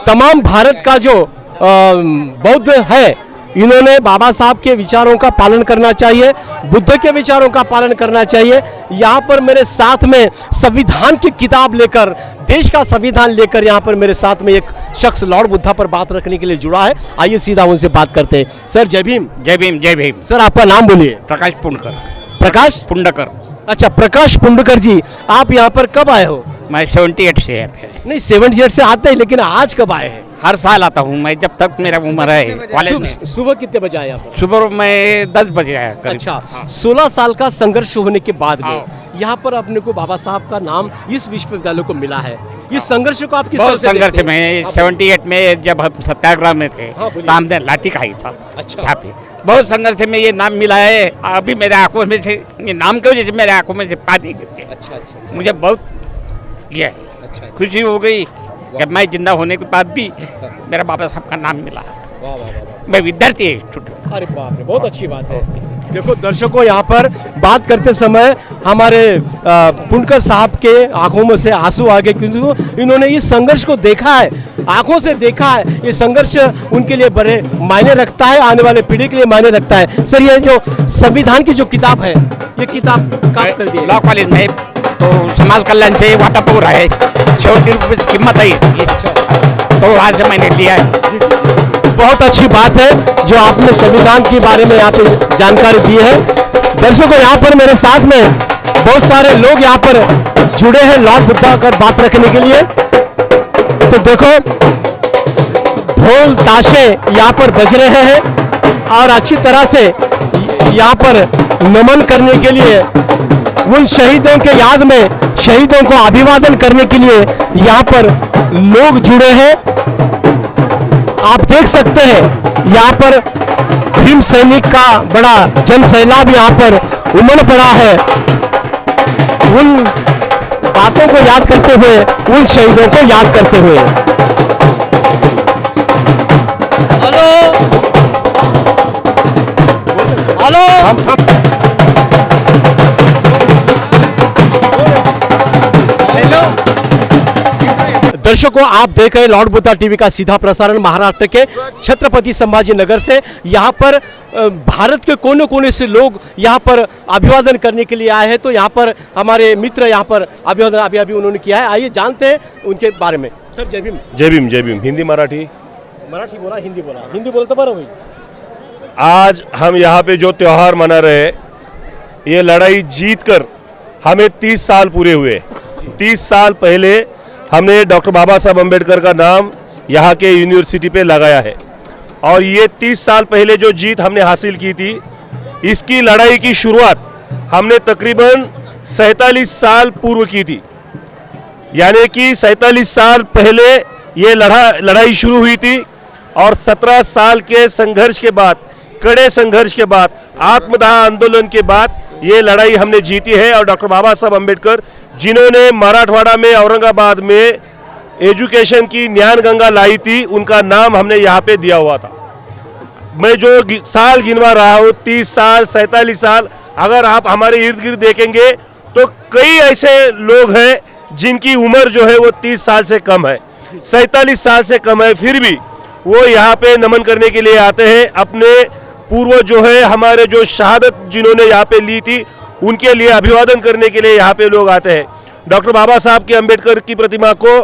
तमाम भारत का जो बौद्ध है, इन्होंने बाबा साहब के विचारों का पालन करना चाहिए, बुद्ध के विचारों का पालन करना चाहिए। यहाँ पर मेरे साथ में संविधान की किताब लेकर, देश का संविधान लेकर यहाँ पर मेरे साथ में एक शख्स लॉर्ड बुद्धा पर बात रखने के लिए जुड़ा है। आइए सीधा उनसे बात करते हैं। सर जय भीम। जय भीम जय भीम। सर आपका नाम बोलिए। प्रकाश पुंडकर। प्रकाश पुंडकर। अच्छा, प्रकाश पुंडकर जी, आप यहाँ पर कब आए हो? मैं 78 से है। नहीं, 78 से आते हैं, लेकिन आज कब आए हैं? हर साल आता हूँ मैं, जब तक मेरा उम्र है कॉलेज में। सुबह कितने बजे आए आप? सुबह मैं 10 बजे आया करीब। अच्छा, 16 साल का संघर्ष होने के बाद में यहाँ पर अपने को बाबा साहब का नाम इस विश्वविद्यालय को मिला है। इस संघर्ष को आप किस तरह से संघर्ष देखते हैं? में 78 में जब हम सत्याग्रह में थे तो हमने लाठी खाई सब। अच्छा। यहाँ पे बहुत संघर्ष में ये नाम मिला है। अभी मेरे आंखों में से ये नाम की वजह से मेरे आंखों में से पानी गिरते हैं। अच्छा। मुझे बहुत ये खुशी हो गई कि मैं जिंदा होने के बाद भी मेरा बाबा साहब का नाम मिला। वाह वाह वाह। मैं विद्यार्थी स्टूडेंट। अरे बाप रे, बहुत अच्छी बात है। देखो दर्शकों, यहाँ पर बात करते समय हमारे पुंडकर साहब के आंखों में से आंसू आ गए, क्योंकि इन्होंने इस संघर्ष को देखा है, आंखों से देखा है। ये संघर्ष उनके लिए बड़े मायने रखता है, आने वाले पीढ़ी के लिए मायने रखता है। सर, ये जो संविधान की जो किताब है, ये किताब कब कर दी? लॉ कॉलेज में तो समाज कल्याण से वाटप हो रहा है, 70 रुपये कीमत है इसकी, तो वहाँ से मैंने लिया है। बहुत अच्छी बात है जो आपने संविधान के बारे में यहाँ पे जानकारी दी है। दर्शकों, यहाँ पर मेरे साथ में बहुत सारे लोग यहाँ पर जुड़े हैं लॉर्ड बुद्धा कर बात रखने के लिए। तो देखो, ढोल ताशे यहाँ पर बज रहे हैं और अच्छी तरह से यहाँ पर नमन करने के लिए, उन शहीदों के याद में शहीदों को अभिवादन करने के लिए यहाँ पर लोग जुड़े हैं। आप देख सकते हैं यहाँ पर भीम सैनिक का बड़ा जन सैलाब यहाँ पर उमड़ पड़ा है, उन बातों को याद करते हुए, उन शहीदों को याद करते हुए। Hello hello. दर्शकों, आप देख रहे हैं लॉर्ड बुद्धा टीवी का सीधा प्रसारण महाराष्ट्र के छत्रपति संभाजी नगर से। यहाँ पर भारत के कोने कोने से लोग यहाँ पर अभिवादन करने के लिए आए हैं। तो यहाँ पर हमारे मित्र यहाँ पर अभिवादन अभी उन्होंने किया है। आइए जानते हैं उनके बारे में। सर जय भीम। जय भीम जय भीम। हिंदी मराठी? मराठी बोला, हिंदी बोला। हिंदी बोलते बराबर। आज हम यहाँ पे जो त्यौहार मना रहे हैं, ये लड़ाई जीत कर हमें 30 साल पूरे हुए। 30 साल पहले हमने डॉक्टर बाबा साहब अम्बेडकर का नाम यहाँ के यूनिवर्सिटी पे लगाया है, और ये 30 साल पहले जो जीत हमने हासिल की थी, इसकी लड़ाई की शुरुआत हमने तकरीबन 47 साल पूर्व की थी। यानी कि 47 साल पहले ये लड़ाई शुरू हुई थी, और 17 साल के संघर्ष के बाद, कड़े संघर्ष के बाद, आत्मदाह आंदोलन के बाद ये लड़ाई हमने जीती है। और डॉक्टर बाबा साहब अम्बेडकर, जिन्होंने मराठवाड़ा में, औरंगाबाद में एजुकेशन की ज्ञान गंगा लाई थी, उनका नाम हमने यहाँ पे दिया हुआ था। मैं जो साल गिनवा रहा हूँ, 30 साल, 47 साल, अगर आप हमारे इर्द गिर्द देखेंगे तो कई ऐसे लोग हैं जिनकी उम्र जो है वो 30 साल से कम है, 47 साल से कम है, फिर भी वो यहाँ पे नमन करने के लिए आते हैं। अपने पूर्वज जो है, हमारे जो शहादत जिन्होंने यहाँ पे ली थी, उनके लिए अभिवादन करने के लिए यहाँ पे लोग आते हैं। डॉक्टर बाबा साहब के अम्बेडकर की प्रतिमा को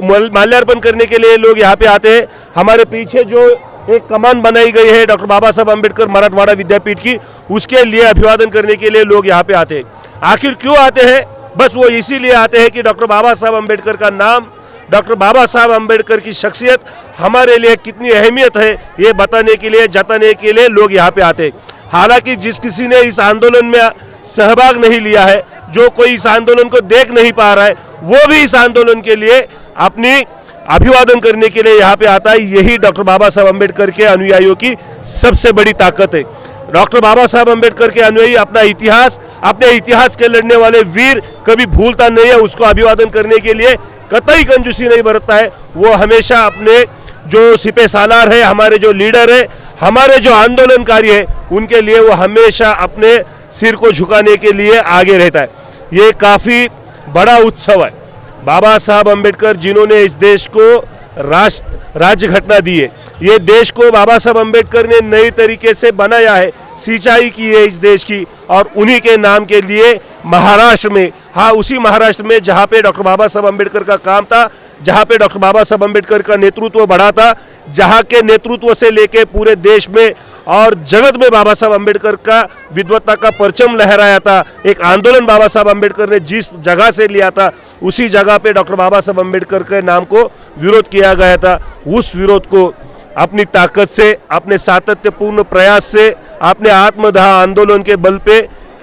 माल्यार्पण करने के लिए लोग यहाँ पे आते हैं। हमारे पीछे जो एक कमान बनाई गई है डॉक्टर बाबा साहब अम्बेडकर मराठवाड़ा विद्यापीठ की, उसके लिए अभिवादन करने के लिए लोग यहाँ पे आते हैं। आखिर क्यों आते हैं? बस वो इसीलिए आते हैं कि डॉक्टर बाबा साहब अम्बेडकर का नाम, डॉक्टर बाबा साहब अम्बेडकर की शख्सियत हमारे लिए कितनी अहमियत है, ये बताने के लिए, जताने के लिए लोग यहाँ पे आते हैं। हालांकि जिस किसी ने इस आंदोलन में सहभाग नहीं लिया है, जो कोई इस आंदोलन को देख नहीं पा रहा है, वो भी इस आंदोलन के लिए अपनी अभिवादन करने के लिए यहाँ पे आता है। यही डॉक्टर बाबा साहब अम्बेडकर के अनुयायियों की सबसे बड़ी ताकत है। डॉक्टर बाबा साहब अम्बेडकर के अनुयायी अपने इतिहास के लड़ने वाले वीर कभी भूलता नहीं है। उसको अभिवादन करने के लिए कतई कंजूसी नहीं बरतता है। वो हमेशा अपने जो सिपह सालार है, हमारे जो लीडर है, हमारे जो आंदोलनकारी है, उनके लिए वो हमेशा अपने सिर को झुकाने के लिए आगे रहता है। ये काफ़ी बड़ा उत्सव है। बाबा साहब अम्बेडकर जिन्होंने इस देश को राज्य घटना दी है, ये देश को बाबा साहब अम्बेडकर ने नई तरीके से बनाया है, सिंचाई की है इस देश की, और उन्हीं के नाम के लिए महाराष्ट्र में, हाँ उसी महाराष्ट्र में जहाँ पे डॉक्टर बाबा साहब अम्बेडकर का काम था, जहाँ पे डॉक्टर बाबा साहब अम्बेडकर का नेतृत्व बढ़ा था, जहाँ के नेतृत्व से लेके पूरे देश में और जगत में बाबा साहब अम्बेडकर का विद्वत्ता का परचम लहराया था, एक आंदोलन बाबा साहब अम्बेडकर ने जिस जगह से लिया था, उसी जगह पे डॉक्टर बाबा साहब अम्बेडकर के नाम को विरोध किया गया था। उस विरोध को अपनी ताकत से, अपने सातत्यपूर्ण प्रयास से, अपने आत्मदाह आंदोलन के बल पे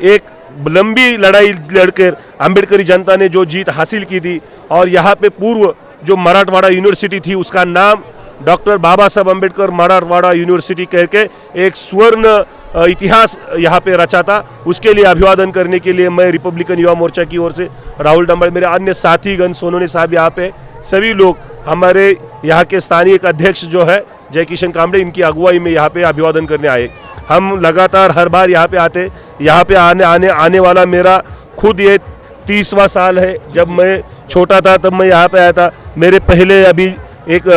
एक लंबी लड़ाई लड़कर अम्बेडकरी जनता ने जो जीत हासिल की थी, और यहाँ पे पूर्व जो मराठवाड़ा यूनिवर्सिटी थी उसका नाम डॉक्टर बाबा साहब अम्बेडकर मराठवाड़ा यूनिवर्सिटी करके एक स्वर्ण इतिहास यहाँ पे रचा था। उसके लिए अभिवादन करने के लिए मैं रिपब्लिकन युवा मोर्चा की ओर से राहुल डंबल, मेरे अन्य साथीगण, सोनोने साहब यहाँ पे, सभी लोग, हमारे यहाँ के स्थानीय एक अध्यक्ष जो है जय किशन कामड़े, इनकी अगुवाई में यहाँ पे अभिवादन करने आए। हम लगातार हर बार यहाँ पे आते, यहाँ पे आने वाला मेरा खुद ये 30वां साल है। जब मैं छोटा था तब मैं यहाँ पे आया था। मेरे पहले अभी एक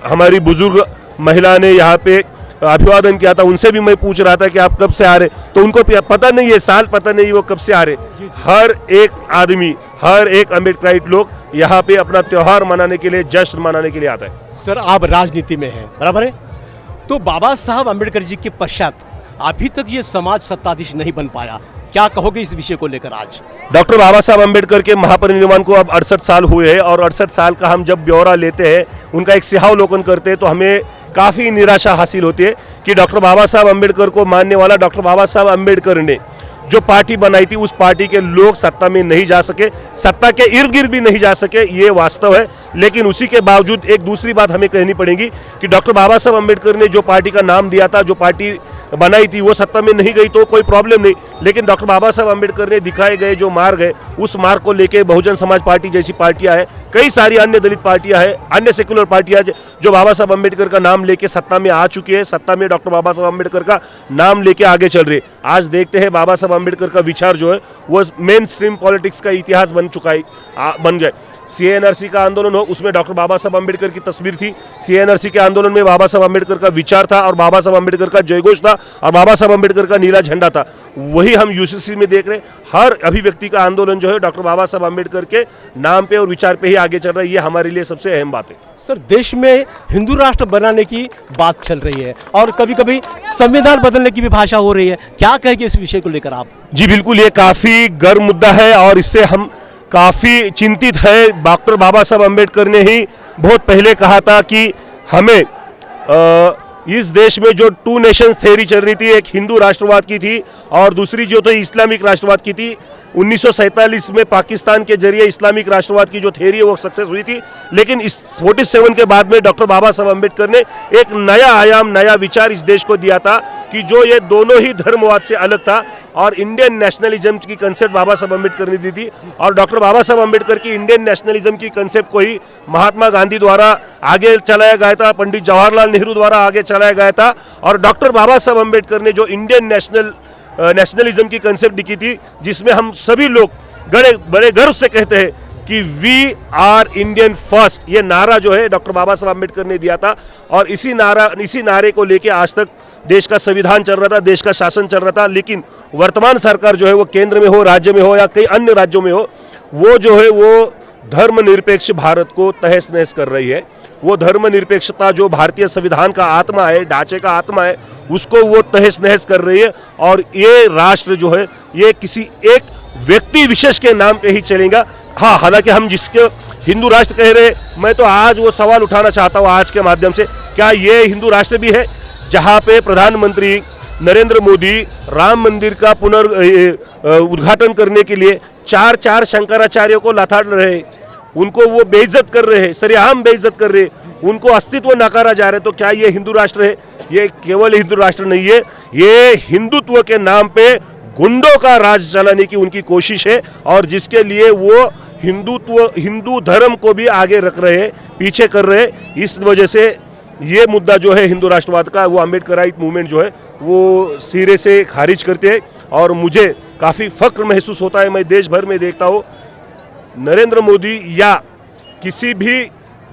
हमारी बुजुर्ग महिला ने यहाँ पे अभिवादन किया था, उनसे भी मैं पूछ रहा था कि आप कब से आ रहे, तो उनको पता नहीं है, साल पता नहीं वो कब से आ रहे। हर एक आदमी, हर एक अम्बेडकराइट लोग यहाँ पे अपना त्यौहार मनाने के लिए, जश्न मनाने के लिए आता है। सर, आप राजनीति में हैं, बराबर है, तो बाबा साहब अम्बेडकर जी के पश्चात अभी तक ये समाज सत्ताधीश नहीं बन पाया, क्या कहोगे इस विषय को लेकर? आज डॉक्टर बाबा साहब अम्बेडकर के महापरिनिर्वाण को अब 68 साल हुए हैं, और 68 साल का हम जब ब्यौरा लेते हैं, उनका एक सिहावलोकन करते हैं, तो हमें काफ़ी निराशा हासिल होती है कि डॉक्टर बाबा साहब अम्बेडकर को मानने वाला, डॉक्टर बाबा साहब अम्बेडकर ने जो पार्टी बनाई थी, उस पार्टी के लोग सत्ता में नहीं जा सके, सत्ता के इर्द गिर्द भी नहीं जा सके, ये वास्तव है। लेकिन उसी के बावजूद एक दूसरी बात हमें कहनी पड़ेगी कि डॉक्टर बाबा साहब अम्बेडकर ने जो पार्टी का नाम दिया था, जो पार्टी बनाई थी, वो सत्ता में नहीं गई तो कोई प्रॉब्लम नहीं, लेकिन डॉक्टर बाबा साहब अम्बेडकर ने दिखाए गए जो मार्ग है, उस मार्ग को लेके बहुजन समाज पार्टी जैसी पार्टियां हैं, कई सारी अन्य दलित पार्टियां हैं, अन्य सेक्युलर पार्टियां जो बाबा साहब अम्बेडकर का नाम लेके सत्ता में आ चुकी है, सत्ता में डॉक्टर बाबा साहब अम्बेडकर का नाम लेके आगे चल रही है। आज देखते हैं बाबा साहब अम्बेडकर का विचार जो है वो मेन स्ट्रीम पॉलिटिक्स का इतिहास बन चुका है, बन गए। CNRC का आंदोलन हो, उसमें डॉक्टर बाबा साहब अम्बेडकर की तस्वीर थी। CNRC के आंदोलन में बाबा साहब अम्बेडकर का विचार था, और बाबा साहब अम्बेडकर का जयघोष था, और बाबा साहब अम्बेडकर का नीला झंडा था। वही हम UCC में देख रहे हैं। हर अभिव्यक्ति का आंदोलन जो है डॉक्टर बाबा साहब अम्बेडकर के नाम पे और विचार पे ही आगे चल रहा है। ये हमारे लिए सबसे अहम बात है। सर, देश में हिंदू राष्ट्र बनाने की बात चल रही है, और कभी कभी संविधान बदलने की भी भाषा हो रही है, क्या कहेंगे इस विषय को लेकर आप? जी बिल्कुल, ये काफ़ी गर्म मुद्दा है, और इससे हम काफ़ी चिंतित है। डॉक्टर बाबा साहब अम्बेडकर ने ही बहुत पहले कहा था कि हमें इस देश में जो 2 नेशंस थ्योरी चल रही थी, एक हिंदू राष्ट्रवाद की थी और दूसरी जो थी इस्लामिक राष्ट्रवाद की थी। 1947 में पाकिस्तान के जरिए इस्लामिक राष्ट्रवाद की जो थ्योरी है वो सक्सेस हुई थी, लेकिन इस 47 के बाद में डॉक्टर बाबा साहब अम्बेडकर ने एक नया आयाम, नया विचार इस देश को दिया था कि जो ये दोनों ही धर्मवाद से अलग था, और इंडियन नेशनलिज्म की कंसेप्ट बाबा साहब अम्बेडकर ने दी थी। और डॉक्टर बाबा साहब अम्बेडकर की इंडियन नेशनलिज्म की कंसेप्ट को ही महात्मा गांधी द्वारा आगे चलाया गया था, पंडित जवाहरलाल नेहरू द्वारा आगे चलाया गया था, और डॉक्टर बाबा साहब अम्बेडकर ने जो इंडियन नेशनलिज्म की कंसेप्ट लिखी थी, जिसमें हम सभी लोग बड़े गर्व से कहते हैं कि वी आर इंडियन फर्स्ट, ये नारा जो है डॉक्टर बाबा साहब अम्बेडकर ने दिया था। और इसी नारे को लेके आज तक देश का संविधान चल रहा था, देश का शासन चल रहा था। लेकिन वर्तमान सरकार जो है वो केंद्र में हो, राज्य में हो या कई अन्य राज्यों में हो, वो जो है वो धर्मनिरपेक्ष भारत को तहस नहस कर रही है। वो धर्मनिरपेक्षता जो भारतीय संविधान का आत्मा है, ढांचे का आत्मा है, उसको वो तहस नहस कर रही है। और ये राष्ट्र जो है ये किसी एक व्यक्ति विशेष के नाम पे ही चलेगा। हाँ, हालांकि हम जिसके हिंदू राष्ट्र कह रहे हैं, मैं तो आज वो सवाल उठाना चाहता हूँ आज के माध्यम से, क्या ये हिंदू राष्ट्र भी है जहाँ पे प्रधानमंत्री नरेंद्र मोदी राम मंदिर का उद्घाटन करने के लिए चार शंकराचार्यों को लताड़ रहे, उनको वो बेइज्जत कर रहे हैं, सरेआम बेइज्जत कर रहे हैं, उनको अस्तित्व नकारा जा रहा है। तो क्या ये हिंदू राष्ट्र है? ये केवल हिंदू राष्ट्र नहीं है, ये हिंदुत्व के नाम पे गुंडों का राज चलाने की उनकी कोशिश है, और जिसके लिए वो हिंदू धर्म को भी आगे रख रहे हैं, पीछे कर रहे हैं। इस वजह से ये मुद्दा जो है हिंदू राष्ट्रवाद का, वो अम्बेडकराइट मूवमेंट जो है वो सिरे से खारिज करते हैं। और मुझे काफ़ी फख्र महसूस होता है, मैं देश भर में देखता हूँ नरेंद्र मोदी या किसी भी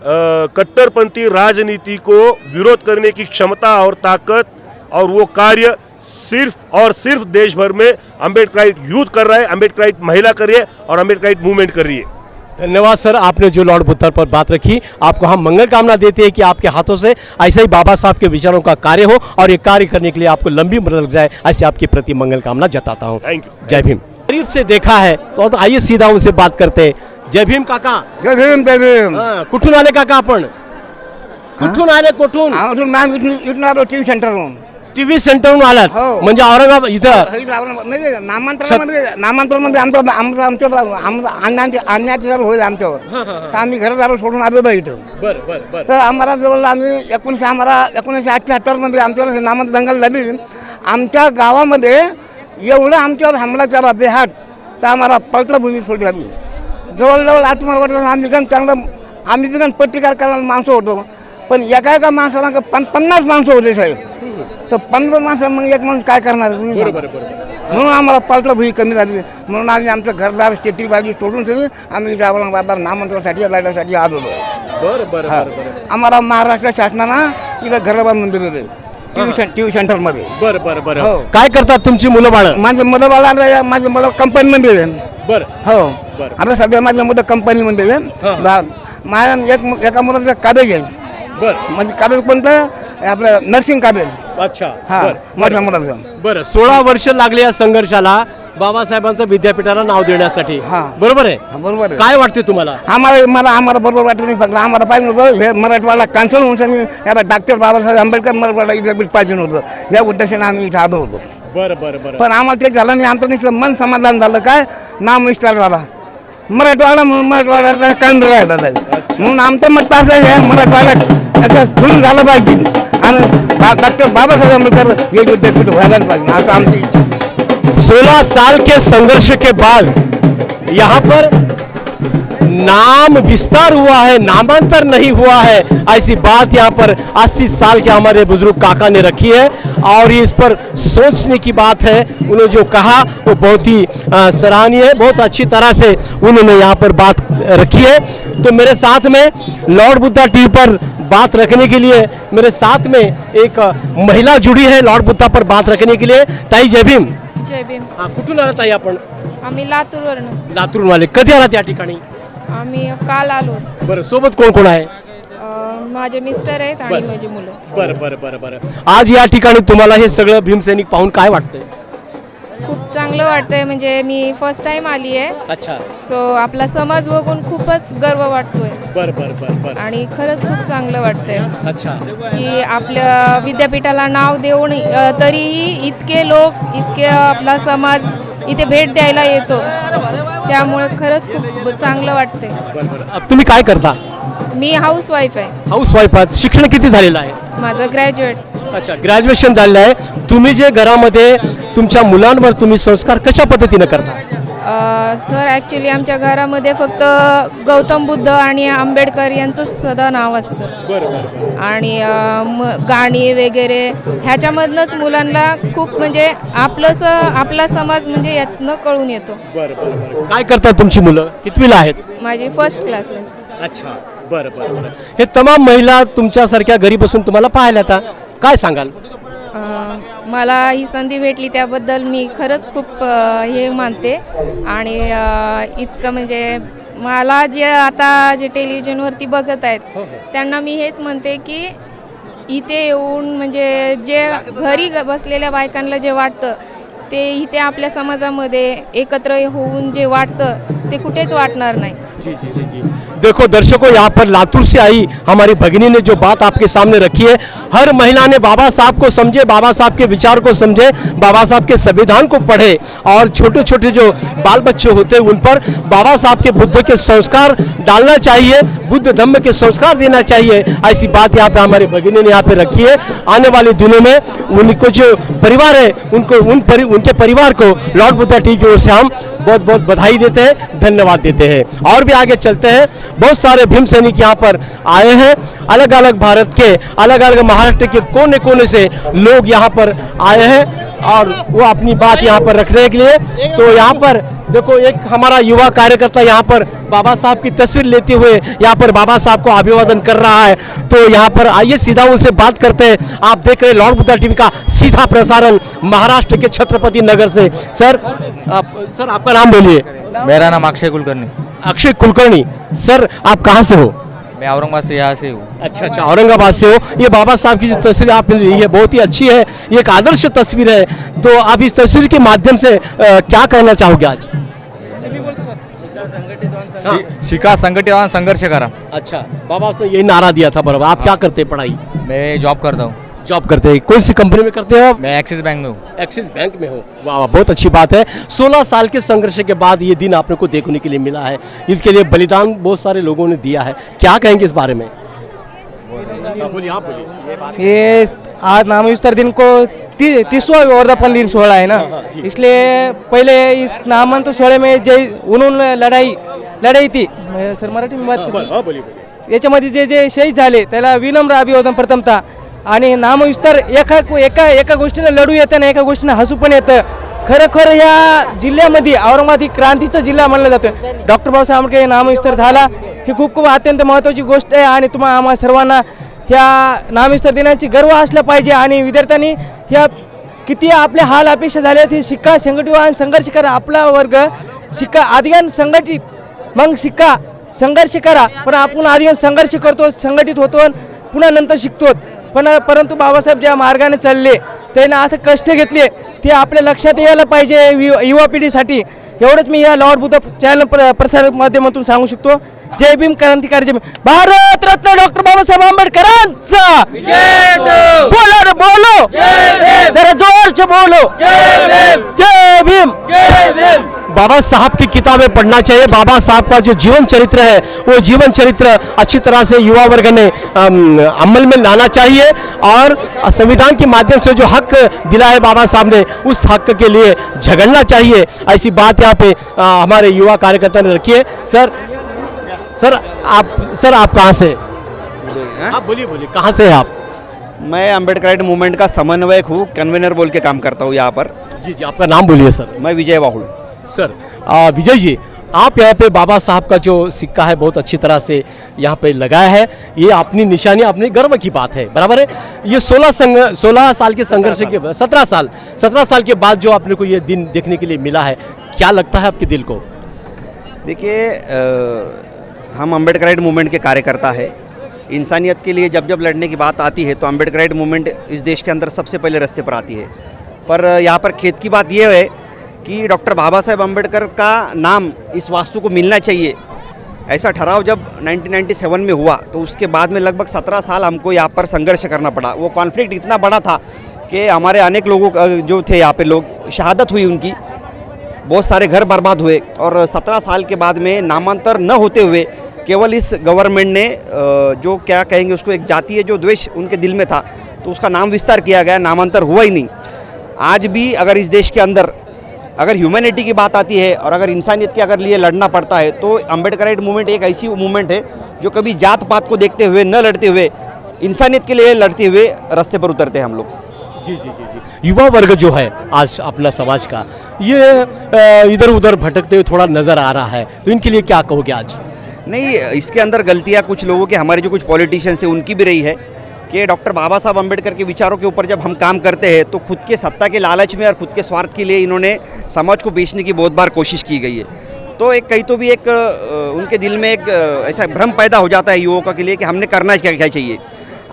कट्टरपंथी राजनीति को विरोध करने की क्षमता और ताकत और वो कार्य सिर्फ और सिर्फ देश भर में अम्बेडकराइट यूथ कर रहा है, अम्बेडकराइट महिला कर रही है और अम्बेडकराइट मूवमेंट कर रही है। धन्यवाद सर, आपने जो लॉर्ड बुद्ध पर बात रखी, आपको हम मंगल कामना देते हैं कि आपके हाथों से ऐसे ही बाबा साहब के विचारों का कार्य हो और ये कार्य करने के लिए आपको लंबी उम्र लग जाए, ऐसे आपके प्रति मंगल कामना जताता हूँ। Thank you. जय भीम। करीब से देखा है तो आइए सीधा उनसे बात करते हैं। जय भीम काका. जय भीम जय भीम. कुठून आले काका आपण? कुठून आले कुठून? इथून आलो टीव्ही सेंटरवरून. टीव्ही सेंटरवरून आलात म्हणजे औरंगाबाद इथं नामांतरमध्ये अन्याय होईल आमच्यावर, तर आम्ही घरात आलो सोडून आलेलो इथं. तर आम्हाला जवळ आम्ही 1978 मध्ये आमच्यावर नामांतर दंगल झाली. आमच्या गावामध्ये एवढं आमच्यावर हमला केला बेहाट, तर आम्हाला पलटा भूमी सोडली. आम्ही जवळजवळ 8 वर्ष आम्ही बिगन प्रतिकार करणारे माणसं होतो, पण एका माणसाला 50 माणसं होते साहेब. तर 15 माणसं मग एक माणूस काय करणार? म्हणून आम्हाला पलटा भूमी कमी झाली. म्हणून आम्ही आमचं घरदार शेती बाजी सोडून सगळी आम्ही औरंगाबादला नामांतरासाठी लढण्यासाठी आलो. आम्हाला महाराष्ट्र शासनानं इथं घर बांधून दिलेलं आहे टीव्ही सेंटर मध्ये. बरं. काय करतात तुमची मुलं बाळ? माझे मुलं बाळा माझे मुलं कंपनीमध्ये आहे. हो आता सध्या माझ्या मुलं कंपनीमध्ये आहे. माझ्या एका मुलाचं कॉलेज आहे. म्हणजे कॉलेज कोणतं? आपलं नर्सिंग कॉलेज. अच्छा. हा माझ्या मुलाचं. बरं. 16 वर्ष लागले या संघर्षाला बाबासाहेबांचं विद्यापीठाला नाव देण्यासाठी. बरोबर आहे? बरोबर आहे. काय वाटते तुम्हाला? आम्हाला बरोबर वाटत नाही. फक्त आम्हाला पाहिजे होतं हे मराठवाडा कॅन्सल होऊन याला डॉक्टर बाबासाहेब आंबेडकर मराठवाडा विद्यापीठ पाहिजे होतं. या उद्देशाने आम्ही इथं आलो होतो. बरं. पण आम्हाला ते झालं नाही. आमचं नुसतं मन समाधान झालं. काय नाम विस्तार झाला मराठवाडा, म्हणून मराठवाड्याचा केंद्र राहिला जाईल. म्हणून आमचं मत असं आहे मराठवाडा याचा सुरू झालं पाहिजे आणि डॉक्टर बाबासाहेब आंबेडकर हे विद्यापीठ व्हायलाच पाहिजे असं आमची इच्छा. 16 साल के संघर्ष के बाद यहाँ पर नाम विस्तार हुआ है, नामांतर नहीं हुआ है, ऐसी बात यहाँ पर 80 साल के हमारे बुजुर्ग काका ने रखी है. और इस पर सोचने की बात है. उन्होंने जो कहा वो बहुत ही सराहनीय है. बहुत अच्छी तरह से उन्होंने यहाँ पर बात रखी है. तो मेरे साथ में लॉर्ड बुद्धा टीवी पर बात रखने के लिए मेरे साथ में एक महिला जुड़ी है लॉर्ड बुद्धा पर बात रखने के लिए. ताई जय भीम. जय भीम. कुठून आला ताई आपण? आम्ही लातूरवरून. लातूरून आले. कधी आला त्या ठिकाणी? आम्ही काल आलो. बरं. सोबत कोण कोण आहे? माझे मिस्टर आहेत आणि माझी मुलं. बरं. आज या ठिकाणी तुम्हाला हे सगळं भीमसैनिक पाहून काय वाटतंय? खूप चांगलं वाटतंय. म्हणजे मी फर्स्ट टाइम आली आहे. अच्छा. सो आपला समाज बघून खूपच गर्व वाटतोय. बरं. आणि खरंच खूप चांगलं वाटतंय. अच्छा. की आपल्या विद्यापीठाला नाव देऊन तरीही इतके लोक, इतके आपला समाज इथे भेट द्यायला येतो. त्यामुळे खरंच खूप चांगलं वाटतंय. तुम्ही काय करता? मी हाऊसवाईफ आहे. हाऊसवाईफ आहात. शिक्षण किती झालेलं आहे? माझं ग्रॅज्युएट. अच्छा. ग्रॅज्युएशन झालेलं आहे. तुम्ही जे घरामध्ये तुमच्या मुलांवर तुम्ही संस्कार कशा पद्धतीने करता? सर ॲक्च्युली आमच्या घरामध्ये फक्त गौतम बुद्ध आणि आंबेडकर यांचं सदा नाव असतं. आणि गाणी वगैरे ह्याच्यामधनंच मुलांना खूप म्हणजे आपला समाज म्हणजे यातनं कळून येतो. काय करतात तुमची मुलं? कितवीला आहेत? माझी फर्स्ट क्लासला. अच्छा. बरं. हे तमाम महिला तुमच्यासारख्या घरी बसून तुम्हाला पाहायला येतात. काय सांगाल? मला ही संधी भेटली त्याबद्दल मी खरंच खूप हे मानते. आणि इतकं म्हणजे मला जे आता जे टेलिव्हिजनवरती बघत आहेत त्यांना मी हेच म्हणते की इथे येऊन म्हणजे जे घरी बसलेल्या बायकांना जे वाटतं ते इथे आपल्या समाजामध्ये एकत्र होऊन जे वाटतं ते कुठेच वाटणार नाही. जी जी जी जी देखो दर्शकों, यहाँ पर लातूर से आई हमारी भगिनी ने जो बात आपके सामने रखी है, हर महिला ने बाबा साहब को समझे, बाबा साहब के विचार को समझे, बाबा साहब के संविधान को पढ़े और छोटे छोटे जो बाल बच्चे होते हैं उन पर बाबा साहब के बुद्ध के संस्कार डालना चाहिए, बुद्ध धम्म के संस्कार देना चाहिए। ऐसी बात यहाँ पे हमारी भगिनी ने यहाँ पे रखी है। आने वाले दिनों में उनको जो परिवार है उनको उनके परिवार को लॉर्ड बुद्धा टी की ओर से हम बहुत बहुत बधाई देते हैं, धन्यवाद देते हैं। और भी आगे चलते हैं, बहुत सारे भीम सैनिक यहाँ पर आए हैं, अलग अलग भारत के, अलग अलग महाराष्ट्र के कोने कोने से लोग यहाँ पर आए हैं और वो अपनी बात यहाँ पर रखने के लिए। तो यहाँ पर देखो एक हमारा युवा कार्यकर्ता यहाँ पर बाबा साहब की तस्वीर लेते हुए यहाँ पर बाबा साहब को अभिवादन कर रहा है। तो यहाँ पर आइए सीधा उनसे बात करते हैं। आप देख रहे हैं लॉर्ड बुद्धा टीवी का सीधा प्रसारण महाराष्ट्र के छत्रपति नगर से। सर आपका नाम बोलिए। मेरा नाम अक्षय कुलकर्णी। अक्षय कुलकर्णी सर, आप कहाँ से हो? मैं औरंगाबाद से यहाँ से हूँ। अच्छा अच्छा, औरंगाबाद से हो। ये बाबा साहब की जो तस्वीर आपने ली है बहुत ही अच्छी है, ये एक आदर्श तस्वीर है। तो आप इस तस्वीर के माध्यम से क्या कहना चाहोगे आज? शिका संगठित संघर्ष करा। अच्छा, बाबा साहब यही नारा दिया था बराबर। आप क्या करते हैं पढ़ाई? मैं जॉब करता हूँ। जॉब करते हैं, कौन सी कंपनी में करते हो आप? मैं एक्सिस बैंक में हूँ। एक्सिस बैंक में हो, वाह वाह, बहुत अच्छी बात है। 16 साल के संघर्ष के बाद ये दिन आपने को देखने के लिए मिला है, इसके लिए बलिदान बहुत सारे लोगों ने दिया है, क्या कहेंगे इस बारे में? बोलिए आप बोलिए। ये आज नामविस्तार दिन को 30वां वर्धापन दिन सोहळा है ना, इसलिए पहले इस नामांतर सोहळे में जे उन्होंने लढाई थी, सर मराठी में बात करतो, याच्यामध्ये जे जे शहीद झाले त्याला विनम्र अभिवादन प्रथमतः। आणि नामविस्तार एका गोष्टीने लढू येतं ना, एका गोष्टीने हसू पण येतं। खरं या जिल्ह्यामध्ये औरंगाबाद ही क्रांतीचा जिल्हा मानला जातो। डॉक्टर बाबासाहेब आंबेडकर नामविस्तार झाला ही खूप अत्यंत महत्त्वाची गोष्ट आहे आणि तुम्हाला आम्हा सर्वांना ह्या नामविस्तार दिनाची गर्व असला पाहिजे। आणि विद्यार्थ्यांनी ह्या किती आपले हाल अपेक्षा झाले हे शिक्का संघटित आणि संघर्ष करा। आपला वर्ग शिक्का आदिगान संघटित मग शिक्का संघर्ष करा, पण आपण आदिगान संघर्ष करतो, संघटित होतो, पुन्हा नंतर शिकतो। परंतु बाबासाहेब ज्या मार्गाने चालले त्यांना असं कष्ट घेतले ते आपल्या लक्षात यायला पाहिजे युवा पिढीसाठी। एवढंच मी या लॉर्ड बुद्ध चॅनल प्रसार माध्यमातून सांगू शकतो। जय भीम, क्रांतिकारी जय भीम, भारत रत्न डॉक्टर बाबासाहेब आंबेडकरांचा बोलो रे बोलो, जरा जोर से बोलो, जय भीम। बाबा साहब की किताबें पढ़ना चाहिए। बाबा साहब का जो जीवन चरित्र है वो जीवन चरित्र अच्छी तरह से युवा वर्ग ने अमल में लाना चाहिए और संविधान के माध्यम से जो हक दिला है बाबा साहब ने उस हक के लिए झगड़ना चाहिए। ऐसी बात यहाँ पे हमारे युवा कार्यकर्ता ने रखी है। सर आप कहाँ से? आप बोलिए कहाँ से हैं आप? मैं अम्बेडकराइट मूवमेंट का समन्वयक हूँ, कन्वेनर बोल के काम करता हूँ यहाँ पर। जी आपका नाम बोलिए सर। मैं विजय बाहुल। सर विजय जी, आप यहाँ पे बाबा साहब का जो सिक्का है बहुत अच्छी तरह से यहाँ पे लगाया है, ये अपनी निशानी, अपने गर्व की बात है, बराबर है। ये 16 साल के संघर्ष के 17 साल के बाद जो आपने को ये दिन देखने के लिए मिला है, क्या लगता है आपके दिल को? देखिए, हम अम्बेडकराइट मूवमेंट के कार्यकर्ता है। इंसानियत के लिए जब लड़ने की बात आती है तो अम्बेडकराइट मूवमेंट इस देश के अंदर सबसे पहले रास्ते पर आती है। पर यहाँ पर खेद की बात यह है कि डॉक्टर बाबा साहेब अम्बेडकर का नाम इस वास्तु को मिलना चाहिए, ऐसा ठहराव जब 1997 में हुआ तो उसके बाद में लगभग 17 साल हमको यहाँ पर संघर्ष करना पड़ा। वो कॉन्फ्लिक्ट इतना बड़ा था कि हमारे अनेक लोगों जो थे यहाँ पे लोग शहादत हुई, उनकी बहुत सारे घर बर्बाद हुए। और 17 साल के बाद में नामांतर न होते हुए केवल इस गवर्नमेंट ने जो क्या कहेंगे उसको, एक जातीय जो द्वेष उनके दिल में था तो उसका नाम विस्तार किया गया, नामांतर हुआ ही नहीं। आज भी अगर इस देश के अंदर अगर ह्यूमैनिटी की बात आती है और अगर इंसानियत के अगर लिए लड़ना पड़ता है तो अम्बेडकराइट मूवमेंट एक ऐसी मूवमेंट है जो कभी जात पात को देखते हुए न लड़ते हुए इंसानियत के लिए लड़ते हुए रास्ते पर उतरते हैं हम लोग। जी। युवा वर्ग जो है आज अपना समाज का, ये इधर उधर भटकते हुए थोड़ा नजर आ रहा है, तो इनके लिए क्या कहोगे आज? नहीं, इसके अंदर गलतियाँ कुछ लोगों के, हमारे जो कुछ पॉलिटिशियंस हैं उनकी भी रही है कि डॉक्टर बाबा साहब अम्बेडकर के विचारों के ऊपर जब हम काम करते हैं तो खुद के सत्ता के लालच में और खुद के स्वार्थ के लिए इन्होंने समाज को बेचने की बहुत बार कोशिश की गई है। तो एक कहीं तो भी एक उनके दिल में एक ऐसा भ्रम पैदा हो जाता है युवाओं के लिए कि हमने करना क्या चाहिए।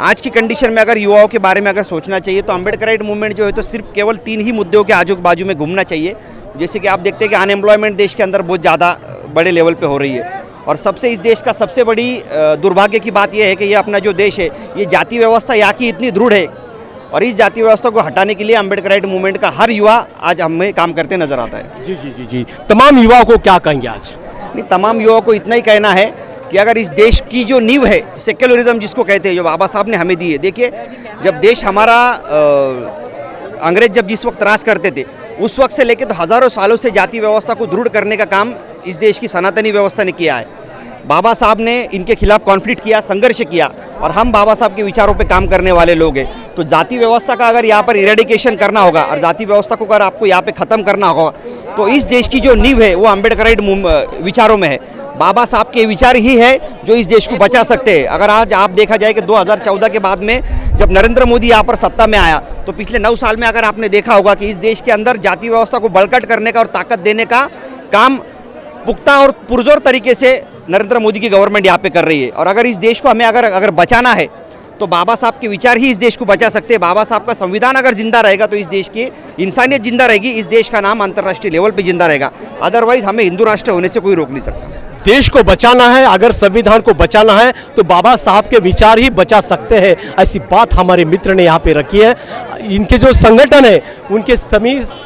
आज की कंडीशन में अगर युवाओं के बारे में अगर सोचना चाहिए तो अम्बेडकराइट मूवमेंट जो है तो सिर्फ केवल 3 ही मुद्दों के आजू बाजू में घूमना चाहिए। जैसे कि आप देखते हैं कि अनएम्प्लॉयमेंट देश के अंदर बहुत ज़्यादा बड़े लेवल पे हो रही है। और सबसे इस देश का सबसे बड़ी दुर्भाग्य की बात यह है कि ये अपना जो देश है, ये जाति व्यवस्था यहाँ की इतनी दृढ़ है और इस जाति व्यवस्था को हटाने के लिए अम्बेडकराइट मूवमेंट का हर युवा आज हमें काम करते नजर आता है। जी जी जी जी, तमाम युवाओं को क्या कहेंगे आज? नहीं, तमाम युवाओं को इतना ही कहना है कि अगर इस देश की जो नींव है, सेक्युलरिज्म जिसको कहते हैं, जो बाबा साहब ने हमें दी है, देखिए जब देश हमारा अंग्रेज जब जिस वक्त राज करते थे, उस वक्त से लेकर तो हज़ारों सालों से जाति व्यवस्था को दृढ़ करने का काम इस देश की सनातनी व्यवस्था ने किया है। बाबा साहब ने इनके खिलाफ कॉन्फ्लिक्ट किया, संघर्ष किया और हम बाबा साहब के विचारों पे काम करने वाले लोग हैं। तो जाति व्यवस्था का अगर यहाँ पर इरेडिकेशन करना होगा और जाति व्यवस्था को अगर आपको यहाँ पे ख़त्म करना होगा, तो इस देश की जो नींव है वो अम्बेडकराइट विचारों में है। बाबा साहब के विचार ही है जो इस देश को बचा सकते हैं। अगर आज आप देखा जाए कि 2014 के बाद में जब नरेंद्र मोदी यहाँ पर सत्ता में आया, तो पिछले 9 साल में अगर आपने देखा होगा कि इस देश के अंदर जाति व्यवस्था को बड़कट करने का और ताकत देने का काम पुख्ता और पुरजोर तरीके से नरेंद्र मोदी की गवर्नमेंट यहाँ पे कर रही है। और अगर इस देश को हमें अगर बचाना है तो बाबा साहब के विचार ही इस देश को बचा सकते हैं। बाबा साहब का संविधान अगर जिंदा रहेगा तो इस देश की इंसानियत जिंदा रहेगी, इस देश का नाम अंतर्राष्ट्रीय लेवल पे जिंदा रहेगा। अदरवाइज हमें हिंदू राष्ट्र होने से कोई रोक नहीं सकता। देश को बचाना है, अगर संविधान को बचाना है तो बाबा साहब के विचार ही बचा सकते हैं, ऐसी बात हमारे मित्र ने यहाँ पे रखी है। इनके जो संगठन है, उनके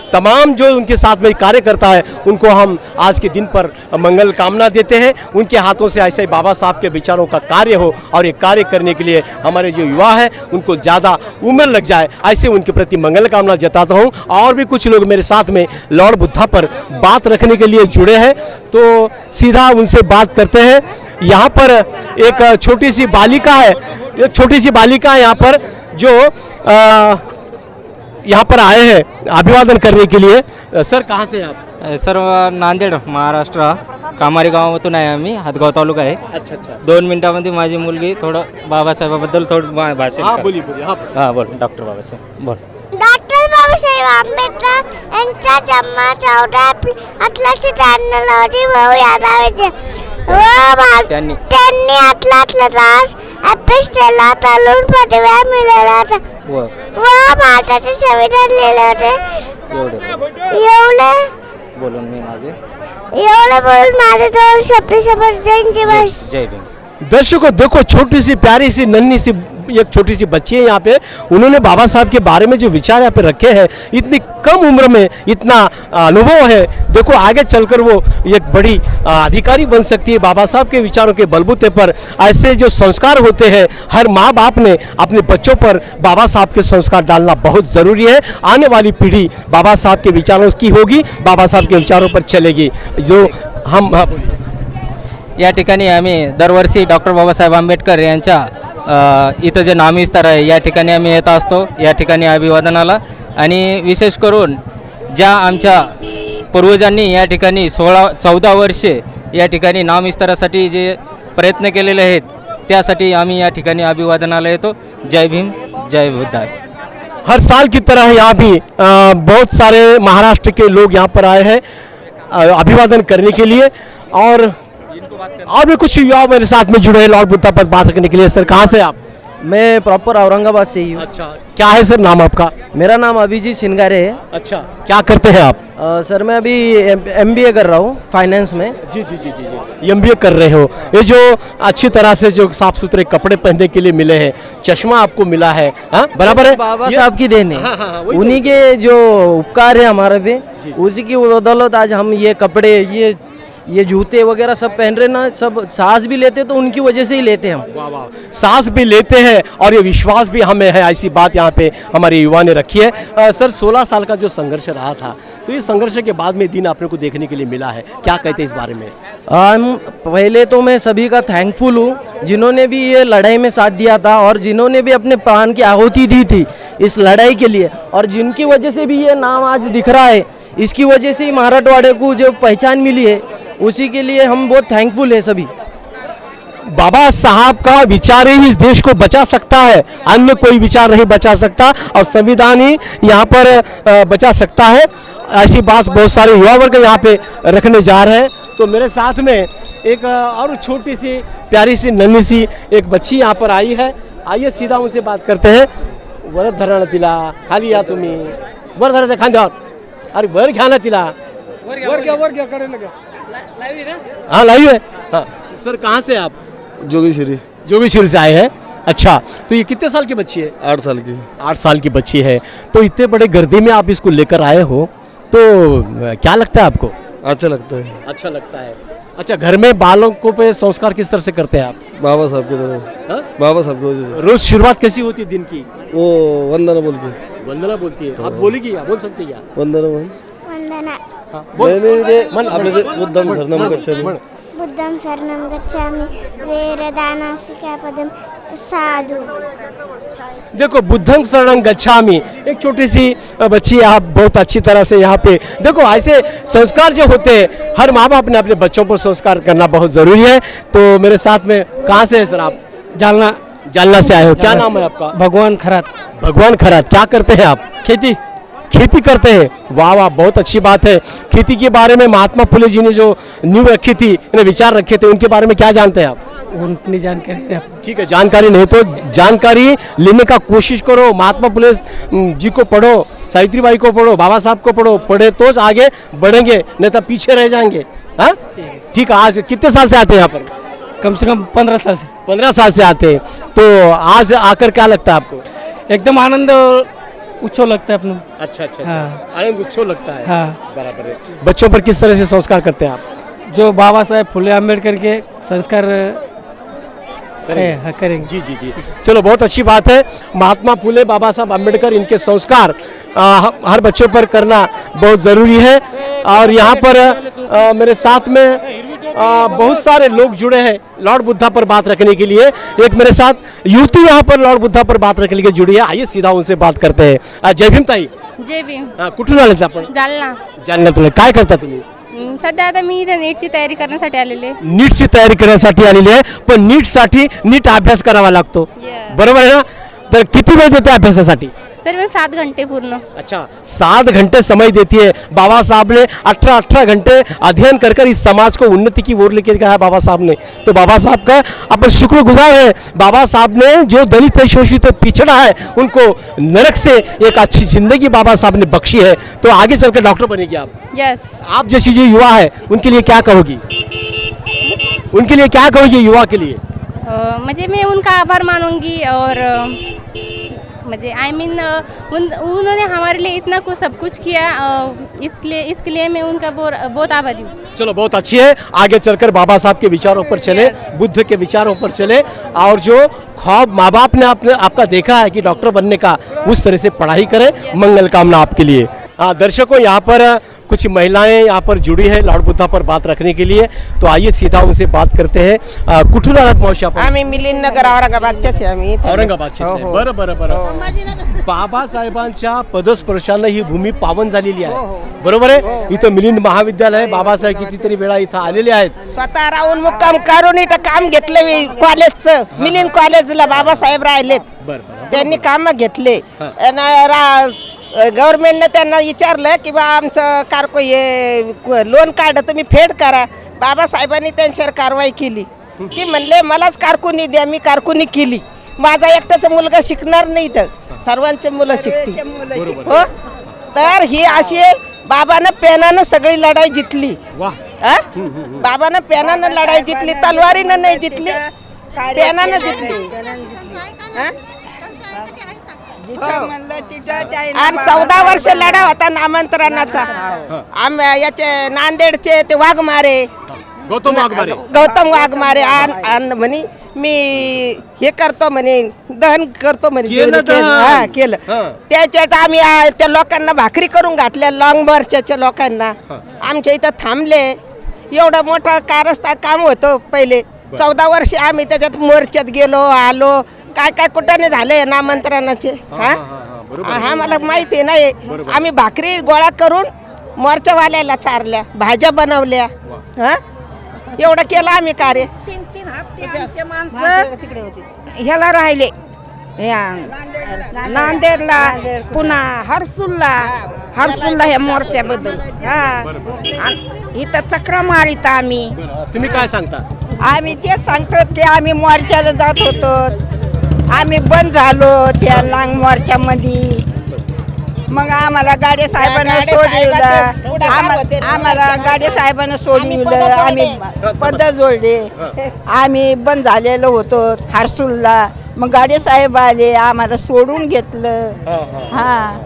तमाम जो उनके साथ में कार्यकर्ता है, उनको हम आज के दिन पर मंगल कामना देते हैं। उनके हाथों से ऐसे बाबा साहब के विचारों का कार्य हो और ये कार्य करने के लिए हमारे जो युवा है उनको ज़्यादा उम्र लग जाए, ऐसे उनके प्रति मंगल कामना जताता हूँ। और भी कुछ लोग मेरे साथ में लॉर्ड बुद्धा पर बात रखने के लिए जुड़े हैं, तो सीधा उनसे बात करते हैं। यहाँ पर एक छोटी सी बालिका है, यहाँ पर जो यहाँ पर आए हैं अभिवादन करने के लिए। सर कहाँ से आप? सर नांदेड महाराष्ट्र, कामारी गावातून आहे आम्ही, हातगाव तालुका आहे। अच्छा अच्छा, 2 मिनिटांमध्ये माझी मुलगी थोडं बाबासाहेबाबद्दल थोडं भाषण हाँ बोली हां बोल डॉक्टर बाबासाहेब बोल। डॉक्टर बाबासाहेब आंबेडकर यांचा जन्म 14 रोजी भाऊ यादवाचे त्यांनी आतला तास अभ्यास केला, तरुण पदव्या मिळवल्या व भारताचे संविधान लिहिले होते। एवढे बोलून मी माझे दोन शब्द जय भीम। दर्शकों देखो, छोटी सी प्यारी सी नन्ही सी एक छोटी सी बच्ची है यहाँ पे, उन्होंने बाबा साहब के बारे में जो विचार यहाँ पे रखे हैं, इतनी कम उम्र में इतना अनुभव है। देखो आगे चलकर वो एक बड़ी अधिकारी बन सकती है। बाबा साहब के विचारों के बलबूते पर ऐसे जो संस्कार होते हैं, हर माँ बाप ने अपने बच्चों पर बाबा साहब के संस्कार डालना बहुत ज़रूरी है। आने वाली पीढ़ी बाबा साहब के विचारों की होगी, बाबा साहब के विचारों पर चलेगी। जो हम या ठिकाणी आम्ही दरवर्षी डॉक्टर बाबासाहेब आंबेडकर यांच्या इथं जे नामविस्तार आहे, या ठिकाणी आम्ही येत असतो, या ठिकाणी अभिवादनाला। आणि विशेष करून ज्या आमच्या पूर्वजांनी या ठिकाणी 14 वर्षे या ठिकाणी नामविस्तारासाठी जे प्रयत्न केलेले आहेत, त्यासाठी आम्ही या ठिकाणी अभिवादनाला येतो। जय भीम, जय बुद्ध। हर साल की तरह यहाँ भी बहुत सारे महाराष्ट्र के लोग यहाँ पर आए हैं अभिवादन करने के लिए। और भी कुछ युवा मेरे साथ में जुड़े हैं लॉर्ड बुद्धा पर बात करने के लिए। सर कहाँ से आप? मैं प्रॉपर औरंगाबाद से ही हूँ। अच्छा, क्या है सर नाम आपका? मेरा नाम अभिजीत सिंगारे है। अच्छा, क्या करते हैं आप? सर मैं अभी MBA कर रहा हूँ फाइनेंस में। जी जी जी जी जी, MBA कर रहे हो। ये जो अच्छी तरह से जो साफ सुथरे कपड़े पहनने के लिए मिले हैं, चश्मा आपको मिला है, हाँ बराबर है, बाबा साहब की देन है। उन्हीं के जो उपकार है हमारे पे, उसी की बदौलत आज हम ये कपड़े, ये जूते वगैरह सब पहन रहे ना, सब सांस भी लेते तो उनकी वजह से ही लेते हैं हम। वाह वाह, सांस भी लेते हैं और ये विश्वास भी हमें है, ऐसी बात यहाँ पे हमारे युवा ने रखी है। सर 16 साल का जो संघर्ष रहा था, तो ये संघर्ष के बाद में दिन आपने को देखने के लिए मिला है, क्या कहते हैं इस बारे में? पहले तो मैं सभी का थैंकफुल हूँ जिन्होंने भी ये लड़ाई में साथ दिया था और जिन्होंने भी अपने प्राण की आहुति दी थी इस लड़ाई के लिए, और जिनकी वजह से भी ये नाम आज दिख रहा है, इसकी वजह से ही मराठवाड़े को जो पहचान मिली है, उसी के लिए हम बहुत थैंकफुल है सभी। बाबा साहब का विचार ही इस देश को बचा सकता है, अन्य कोई विचार नहीं बचा सकता, और संविधान ही यहाँ पर बचा सकता है। ऐसी बात बहुत सारे युवा वर्ग यहाँ पे रखने जा रहे हैं। तो मेरे साथ में एक और छोटी सी प्यारी सी नन्ही सी एक बच्ची यहाँ पर आई है। आइए सीधा उनसे बात करते हैं। वर धरण तिला खाली या तुम्ही वर धरायचं खांद्यावर, अरे वर घ्या ना तिला, वर घ्या कडे नका हाँ लाइव है। हाँ सर कहाँ से आप? जोगीश्वरी। जोगीश्वरी से आए हैं। अच्छा तो ये कितने साल की बच्ची है? 8 साल की। 8 साल की बच्ची है। तो इतने बड़े गर्दी में आप इसको लेकर आए हो तो क्या लगता है आपको? अच्छा लगता है। अच्छा लगता है। अच्छा घर में बालों को पे संस्कार किस तरह से करते हैं आप? बाबा साहब की तरफ। बाबा साहब की वजह से। रोज शुरुआत कैसी होती है दिन की? वो वंदना बोल के। वंदना बोलती है। आप बोलेगी क्या? बोल सकते क्या? वंदना बोल। वंदना बुद्धम शरणम गच्छामि। बुद्धं शरणं गच्छामि वेरदाना सिक्खापदं साधु। देखो बुद्धं शरणं गच्छामि, एक छोटी सी बच्ची आप बहुत अच्छी तरह से यहाँ पे देखो ऐसे संस्कार जो होते हैं हर माँ बाप ने अपने बच्चों पर संस्कार करना बहुत जरूरी है। तो मेरे साथ में कहाँ से है सर आप? जालना। जालना से आए हो। क्या नाम है आपका? भगवान खरात। भगवान खरात। क्या करते हैं आप? खेती। खेती करते हैं। वाह वाह बहुत अच्छी बात है। खेती के बारे में महात्मा फुले जी ने जो नींव रखी थी, इन्हें विचार रखे थे, उनके बारे में क्या जानते हैं आप? उतनी जानकारी। ठीक है जानकारी नहीं तो जानकारी लेने का कोशिश करो। महात्मा फुले जी को पढ़ो, सावित्रीबाई को पढ़ो, बाबा साहब को पढ़ो। पढ़े तो आगे बढ़ेंगे नहीं तो पीछे रह जाएंगे। हाँ ठीक है। आज कितने साल से आते हैं यहाँ पर? कम से कम 15 साल से। 15 साल से आते हैं। तो आज आकर क्या लगता है आपको? एकदम आनंद उत्सव लगता है अपना। अच्छा अच्छा। हाँ। आनंद उत्सव लगता है। हाँ बराबर है। बच्चों पर किस तरह से संस्कार करते हैं आप? जो बाबा साहेब फुले अम्बेडकर के संस्कार करेंगे। जी जी जी चलो बहुत अच्छी बात है। महात्मा फुले बाबा साहब अम्बेडकर इनके संस्कार हर बच्चों पर करना बहुत ज़रूरी है। और यहाँ पर मेरे साथ में बहुत सारे लोग जुड़े हैं लॉर्ड बुद्धा पर बात रखने के लिए। एक मेरे साथ युवती यहाँ पर लॉर्ड बुद्धा पर बात रखने के लिए जुड़ी है। आइए सीधा उनसे बात करते हैं। जय भीम ताई. जय भीम. कुठून आले आपण? जालना. जालन्यातून. काय करता तुम्ही? सध्या आता मी इथे नीटची तयारी करण्यासाठी आलेले. नीटची तयारी करण्यासाठी आलेली आहे. पण नीटसाठी नीट अभ्यास करावा लागतो. बरोबर आहे ना? तर किती वेळ देते अभ्यासासाठी? तकरीबन 7 घंटे पूर्ण. अच्छा 7 घंटे समय देती है। बाबा साहब ने 18 घंटे अध्ययन कर कर इस समाज को उन्नति की ओर लेके गया है बाबा साहब ने। तो बाबा साहब का अपन शुक्रगुजार है। बाबा साहब ने जो दलित है, शोषित है, पिछड़ा है, उनको नरक से एक अच्छी जिंदगी बाबा साहब ने बख्शी है। तो आगे चलकर डॉक्टर बनेगी आप। यस. आप जैसी जो युवा है उनके लिए क्या कहोगी? उनके लिए क्या कहोगी युवा के लिए? म्हणजे मैं उनका आभार मानूंगी और मुझे आई मीन उन्होंने हमारे लिए इतना कुछ सब कुछ किया। इसके लिए मैं उनका बहुत आभारी हूँ। चलो बहुत अच्छी है। आगे चलकर बाबा साहब के विचारों पर चले, बुद्ध के विचारों पर चले और जो ख्वाब माँ बाप ने आपका देखा है कि डॉक्टर बनने का, उस तरह से पढ़ाई करें। मंगल कामना आपके लिए। दर्शकों यहाँ पर कुछ महिलाएं यहाँ पर जुड़ी है लॉर्ड बुद्धा पर बात रखने के लिए। तो आइए सीधा उनसे बात करते हैं। कुठून आलात मावशी आपण? आम्ही मिलिंद नगर औरंगाबादच्याच आहे आम्ही. औरंगाबादचेच आहे. बरं बरं बरं. बाबासाहेबांच्या पदस्पर्शाने ही भूमी पावन झालेली आहे. बरोबर आहे. इथं मिलिंद महाविद्यालय बाबासाहेब कितीतरी वेळा इथं आलेले आहेत. स्वतः राहून मुक्काम करून इथं काम घेतलं कॉलेजचं. मिलिंद कॉलेजला बाबासाहेब राहिलेत. त्यांनी काम घेतले. गव्हर्नमेंटने त्यांना विचारलं की बा आमचं कारको हे लोन कार्ड तुम्ही फेड करा. बाबासाहेबांनी त्यांच्यावर कारवाई केली की म्हणले मलाच कारकुनी द्या. मी कारकुनी केली. माझा एकटाचा मुलगा शिकणार नाही तर सर्वांचे मुलं शिकतील. हो तर ही अशी बाबानं पेनानं सगळी लढाई जितली. बाबानं पेनानं लढाई जितली, तलवारीनं नाही जितली, पेनानं जितली. आणि 14 वर्ष लढा होता नामांतरणाचा. याचे नांदेडचे ते वाघमारे, गौतम वाघमारे म्हणे मी हे करतो म्हणे, दहन करतो म्हणे. केलं. त्याच्यात आम्ही त्या लोकांना भाकरी करून घातल्या, लॉंग मोर्चाच्या लोकांना. आमच्या इथं थांबले. एवढं मोठं कारस्ता काम होतं पहिले. 14 वर्ष आम्ही त्याच्यात मोर्चात गेलो आलो. काय काय कुठं नाही झालंय नामांतरणाचे. हा मला माहिती नाही. आम्ही भाकरी गोळा करून मोर्चावाल्याला चारल्या, भाज्या बनवल्या. एवढं केलं आम्ही कार्य. 3 हप्ते आमचे माणसं ह्याला राहिले, नांदेडला, पुन्हा हर्सुलला ह्या मोर्चाबद्दल. इथं चक्र मारित आम्ही. तुम्ही काय सांगता? आम्ही तेच सांगतो की आम्ही मोर्चाला जात होतो. आम्ही बंद झालो त्या लांग मोर्चामध्ये. मग आम्हाला गाडे साहेबांना सोडलं, आम्हाला गाडे साहेबांना सोडलं, आम्ही पदर जोडले, आम्ही बंद झालेलो होतो हर्सुलला, मग गाडे साहेब आले आम्हाला सोडून घेतलं, हा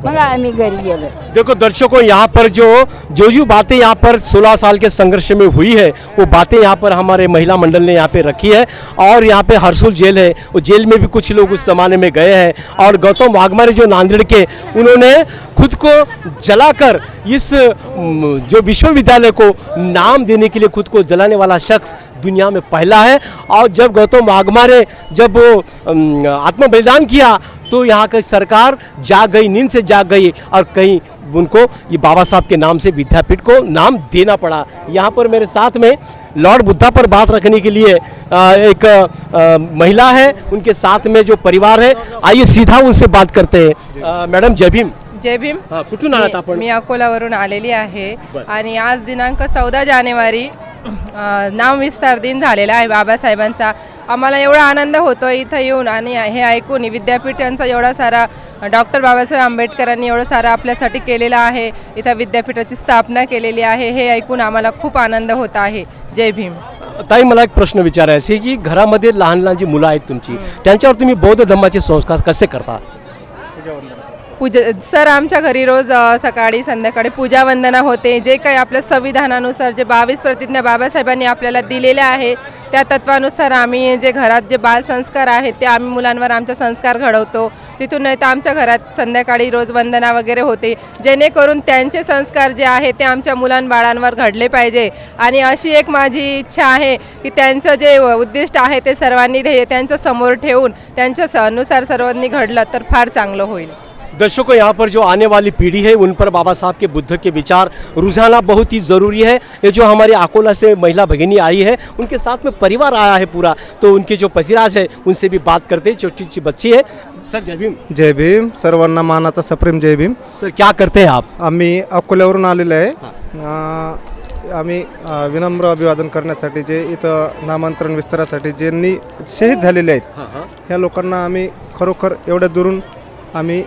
मग आम्ही घरी गेलो. देखो दर्शकों, यहाँ पर जो बातें यहाँ पर 16 साल के संघर्ष में हुई है, वो बातें यहाँ पर हमारे महिला मंडल ने यहाँ पे रखी है. और यहाँ पे हर्सुल जेल है, वो जेल में भी कुछ लोग उस जमाने में गए हैं. और गौतम वाघमारे जो नांदेड़ के, उन्होंने खुद को जलाकर इस जो विश्वविद्यालय को नाम देने के लिए खुद को जलाने वाला शख्स दुनिया में पहला है. और जब गौतम वाघमारे जब वो आत्म बलिदान किया तो यहाँ की सरकार जाग गई, नींद से जाग गई और कहीं उनको ये बाबा साहब के नाम से विद्यापीठ को नाम देना पड़ा. यहाँ पर मेरे साथ में लॉर्ड बुद्धा पर बात रखने के लिए एक महिला है, उनके साथ में जो परिवार है, आइए सीधा उनसे बात करते हैं. मॅडम जय भीम. जय भीम. कुठून आलात आपण? मी अकोलावरून आलेली आहे आणि आज दिनांक 14 जानेवारी नामविस्तार दिन झालेला आहे बाबासाहेबांचा. आम्हाला एवढा आनंद होतो इथं येऊन आणि हे ऐकून विद्यापीठांचा एवढा सारा डॉक्टर बाबासाहेब आंबेडकरांनी एवढं सारं आपल्यासाठी केलेलं आहे, इथं विद्यापीठाची स्थापना केलेली आहे, हे ऐकून आम्हाला खूप आनंद होत आहे. जय भीम. ताई, मला एक प्रश्न विचारायचा आहे की घरामध्ये लहान लहान जी मुलं आहेत तुमची, त्यांच्यावर तुम्ही बौद्ध धम्माचे संस्कार कसे करता? सर, आमच्या घरी रोज सकाळी संध्याकाळी पूजा वंदना होते. जे काही आपल्या संविधानानुसार जे 22 प्रतिज्ञा बाबासाहेबांनी आपल्याला दिलेल्या आहे त्या तत्वानुसार आम्ही जे घरात जे बालसंस्कार आहेत ते आम्ही मुलांवर आमचा संस्कार घडवतो. तिथून नाही तर आमच्या घरात संध्याकाळी रोज वंदना वगैरे होते, जेणेकरून त्यांचे संस्कार जे आहे ते आमच्या मुलांबाळांवर घडले पाहिजे. आणि अशी एक माझी इच्छा आहे की त्यांचं जे उद्दिष्ट आहे ते सर्वांनी ध्येय त्यांचं समोर ठेवून त्यांच्या अनुसार सर्वांनी घडलं तर फार चांगलं होईल. दर्शकों, यहाँ पर जो आने वाली पीढ़ी है उन पर बाबा साहब के बुद्ध के विचार रुझाना बहुत ही ज़रूरी है. ये जो हमारी अकोला से महिला भगिनी आई है, उनके साथ में परिवार आया है पूरा, तो उनके जो पतिराज है उनसे भी बात करते हैं. छोटी सी बच्ची है. सर जय भीम. जय भीम. सर्वांना मानाचा सप्रेम जय भीम. सर क्या करते हैं आप? आम्ही अकोल्यावरून आलेलो आहे. आम्ही विनम्र अभिवादन करण्यासाठी जे इथं नामांतरण विस्तारासाठी ज्यांनी शहीद झालेले आहेत ह्या लोकांना आम्ही खरोखर एवढ्या दुरून आम्ही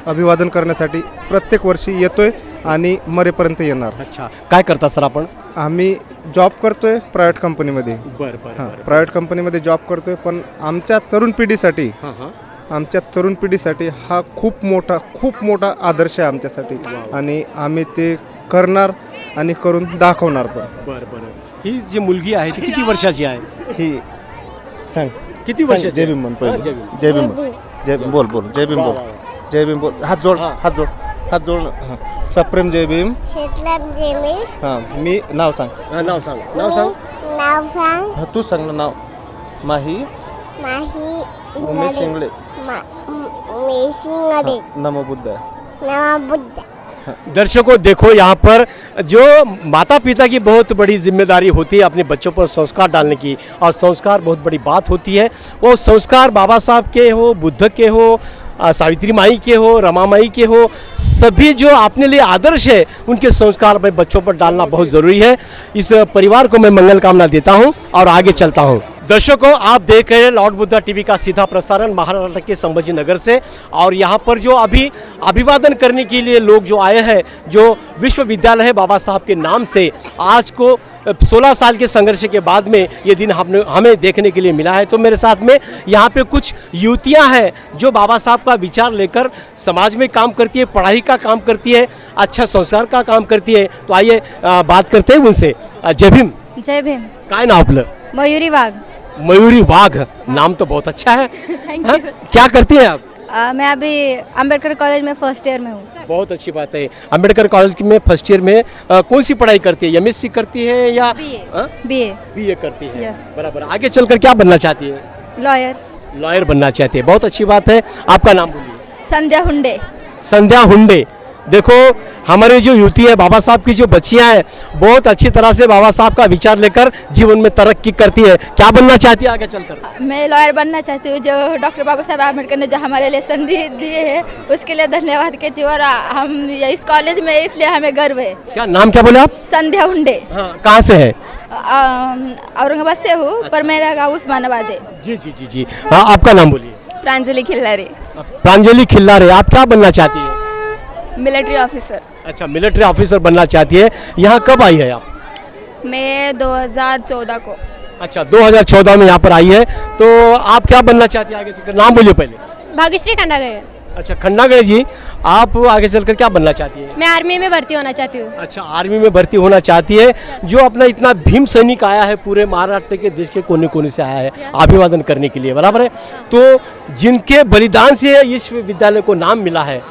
अभिवादन करण्यासाठी प्रत्येक वर्षी येतोय आणि मरेपर्यंत येणार. अच्छा, काय करता सर आपण? आम्ही जॉब करतोय प्रायव्हेट कंपनीमध्ये. बरं. प्रायव्हेट कंपनीमध्ये जॉब करतोय, पण आमच्या तरुण पिढीसाठी हा खूप मोठा आदर्श आहे आमच्यासाठी आणि आम्ही ते करणार आणि करून दाखवणार पण. बरं. ही जी मुलगी आहे ती किती वर्षाची आहे? ही सांग किती वर्षाची? जय भीम म्हण पहिले. जय भीम बोल. जय भीम बोल. जय भीम बोल. हात जोड. सप्रेम जय भीम. हां, मी नाव सांग. नाव सांग. तू सांग ना नाव. माही उमेश शिंगडे. नमो बुद्ध. दर्शकों देखो, यहाँ पर जो माता पिता की बहुत बड़ी जिम्मेदारी होती है अपने बच्चों पर संस्कार डालने की, और संस्कार बहुत बड़ी बात होती है. वो संस्कार बाबा साहब के हो, बुद्ध के हो, सावित्री माई के हो, रमा माई के हो, सभी जो अपने लिए आदर्श है उनके संस्कार अपने बच्चों पर डालना बहुत ज़रूरी है. इस परिवार को मैं मंगल कामना देता हूँ और आगे चलता हूँ. दर्शकों, आप देख रहे हैं लॉर्ड बुद्धा टीवी का सीधा प्रसारण महाराष्ट्र के संभाजी नगर से. और यहाँ पर जो अभी अभिवादन करने के लिए लोग जो आए हैं, जो विश्वविद्यालय है बाबा साहब के नाम से, आज को 16 साल के संघर्ष के बाद में ये दिन हमें देखने के लिए मिला है. तो मेरे साथ में यहाँ पे कुछ युवतियाँ हैं जो बाबा साहब का विचार लेकर समाज में काम करती है, पढ़ाई का काम करती है, अच्छा संस्कार का काम करती है. तो आइए बात करते हैं उनसे. जय भीम. जय भीम. काय नाव आपलं? मयूरी वाघ. मयूरी वाघ, नाम तो बहुत अच्छा है. क्या करती हैं आप? मैं अभी अंबेडकर कॉलेज में फर्स्ट ईयर में हूँ. बहुत अच्छी बात है. अंबेडकर कॉलेज में फर्स्ट ईयर में कौन सी पढ़ाई करती है? MSc करती है या BA करती है? यस. बराबर. आगे चलकर क्या बनना चाहती है? लॉयर बनना चाहती है. बहुत अच्छी बात है. आपका नाम बोलिए. संध्या हुंडे. संध्या हुंडे. देखो, हमारी जो युवती है, बाबा साहब की जो बच्चियां हैं, बहुत अच्छी तरह से बाबा साहब का विचार लेकर जीवन में तरक्की करती है. क्या बनना चाहती है आगे चलकर? मैं लॉयर बनना चाहती हूँ. जो डॉक्टर बाबा साहेब आम्बेडकर ने जो हमारे लिए संधि दिए है उसके लिए धन्यवाद कहती हूँ. और हम इस कॉलेज में इसलिए हमें गर्व है. क्या नाम क्या बोले आप? संध्या हुंडे. हाँ, कहाँ से है? औरंगाबाद से हूँ, पर मेरा गाँव उस्मानाबाद है. जी. हाँ, आपका नाम बोलिए. प्रांजलि खिल्लारे। प्रांजलि खिल्लारे, आप क्या बनना चाहती है? Military officer. अच्छा, मिलिट्री ऑफिसर बनना चाहती है। यहाँ कब आई है आप? मैं 2014 को। अच्छा, 2014 में यहाँ पर आई है। तो आप क्या बनना चाहती है आगे चलकर? नाम बोलिए पहले। भाग्यश्री खंडागढ़। अच्छा, खंडागढ़ जी, आप आगे चलकर क्या बनना चाहती है? मैं आर्मी में भर्ती होना चाहती हूँ। अच्छा, आर्मी में भर्ती होना चाहती है। जो अपना इतना भीम सैनिक आया है, पूरे महाराष्ट्र के देश के कोने कोने से आया है अभिवादन करने के लिए, बराबर है? तो जिनके बलिदान से इस विद्यालय को नाम मिला है,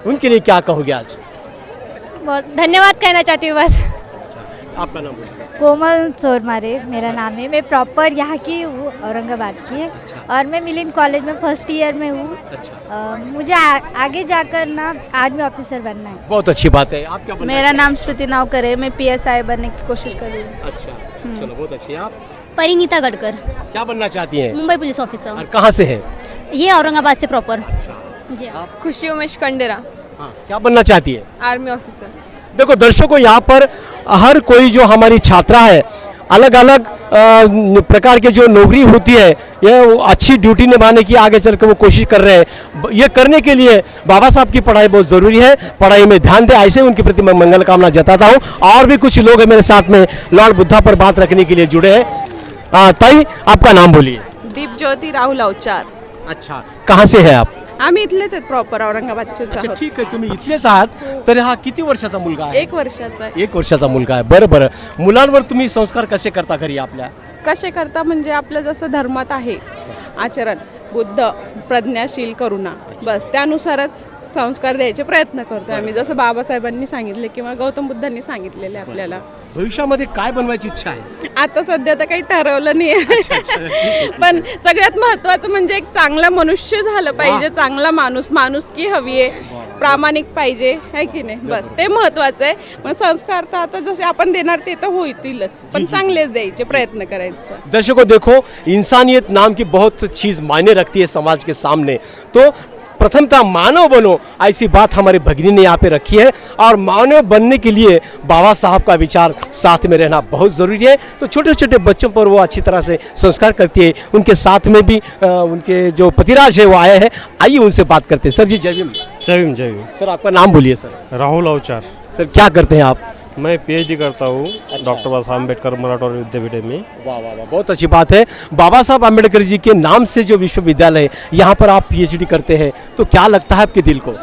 उनके लिए क्या कहोगे आज? बहुत धन्यवाद कहना चाहती हूँ बस। आपका नाम बोलिए। कोमल चोरमारे मेरा नाम है। मैं प्रॉपर यहाँ की हूँ, औरंगाबाद की है। और मैं मिलिन कॉलेज में फर्स्ट ईयर में हूँ। मुझे आगे जाकर ना आर्मी ऑफिसर बनना है। बहुत अच्छी बात है। आप क्या बनना? मेरा नाम श्रुति नावकर है। मैं PSI बनने की कोशिश कर रही हूँ। अच्छा, चलो बहुत अच्छी है। आप? परिणीता गडकर। क्या बनना चाहती हैं? Mumbai police officer. और कहाँ से है? ये औरंगाबाद से प्रॉपर। खुशी उमेश कंडेरा। हाँ, क्या बनना चाहती है? Army officer. देखो दर्शकों, यहाँ पर हर कोई जो हमारी छात्रा है, अलग अलग प्रकार के जो नौकरी होती है, यह अच्छी ड्यूटी निभाने की आगे चल कर वो कोशिश कर रहे हैं। ये करने के लिए बाबा साहब की पढ़ाई बहुत ज़रूरी है। पढ़ाई में ध्यान दें, ऐसे उनके प्रति मैं मंगल कामना जताता हूँ। और भी कुछ लोग हैं मेरे साथ में लॉर्ड बुद्धा पर बात रखने के लिए जुड़े हैं। ताई, आपका नाम बोलिए। दीपज्योती राहुल अवचार। अच्छा, कहाँ से है आप? आम्ही इथलेच आहेत प्रॉपर औरंगाबादचेच अच्छा, आहोत. ठीक आहे. तुम्ही इथलेच आहात. तर हा किती वर्षाचा मुलगा आहे? 1 वर्षाचा आहे. 1 वर्षाचा मुलगा आहे. बरं बरं. मुलांवर तुम्ही संस्कार कसे करता घरी आपल्या? कसे करता म्हणजे आपलं जसं धर्मात आहे आचरण, बुद्ध, प्रज्ञाशील, करुणा, बस त्यानुसारच संस्कार द्यायचे प्रयत्न करतो आम्ही, जसं बाबासाहेबांनी सांगितले किंवा गौतम बुद्धांनी सांगितलेले आपल्याला. भविष्यामध्ये काय बनवायची इच्छा आहे? आता सध्या तर काही ठरवलं नाही आहे, पण सगळ्यात महत्त्वाचं म्हणजे एक चांगला मनुष्य झालं पाहिजे, चांगला माणुसकी हवी आहे, प्रामाणिक पाहिजे, है की नाही, बस ते महत्त्वाचं आहे. मग संस्कार तर आता जसे आपण देणार ते तर होतीलच, पण चांगलेच द्यायचे प्रयत्न करायचं. दर्शकों देखो, इंसानियत नाम की बहुत चीज़ मायने रखती है समाज के सामने. तो प्रथमतः मानव बनो, ऐसी बात हमारे भगिनी ने यहाँ पे रखी है. और मानव बनने के लिए बाबा साहब का विचार साथ में रहना बहुत ज़रूरी है. तो छोटे छोटे बच्चों पर वो अच्छी तरह से संस्कार करती है. उनके साथ में भी उनके जो पतिराज है वो आए हैं. आइए उनसे बात करते हैं. सर जी जय भीम. जय भीम. जय भीम. सर आपका नाम बोलिए. सर राहुल अवचार. सर क्या करते हैं आप? मैं PhD करता हूँ डॉक्टर बाबा साहब अम्बेडकर मराठवाड़ा विद्यापीठ में. वाह वाह वाह, बहुत अच्छी बात है. बाबा साहब अम्बेडकर जी के नाम से जो विश्वविद्यालय है, यहाँ पर आप PhD करते हैं, तो क्या लगता है आपके दिल को?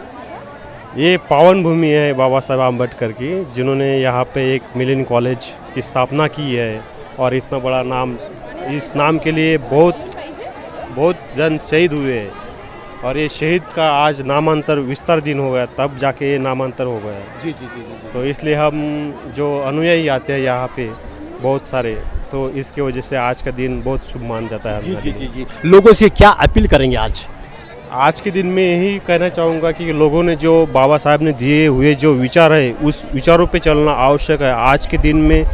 ये पावन भूमि है बाबा साहब अम्बेडकर की, जिन्होंने यहाँ पे एक मिलिन कॉलेज की स्थापना की है. और इतना बड़ा नाम, इस नाम के लिए बहुत जन शहीद हुए हैं. और ये शहीद का आज नामांतर विस्तार दिन हो गया, तब जाके ये नामांतर हो गया. जी जी जी जी. तो इसलिए हम जो अनुयायी आते हैं यहाँ पे बहुत सारे, तो इसकी वजह से आज का दिन बहुत शुभ मान जाता है. जी जी जी जी. लोगों से क्या अपील करेंगे आज के दिन में यही कहना चाहूँगा कि लोगों ने जो बाबा साहब ने दिए हुए जो विचार है, उस विचारों पे चलना आवश्यक है. आज के दिन में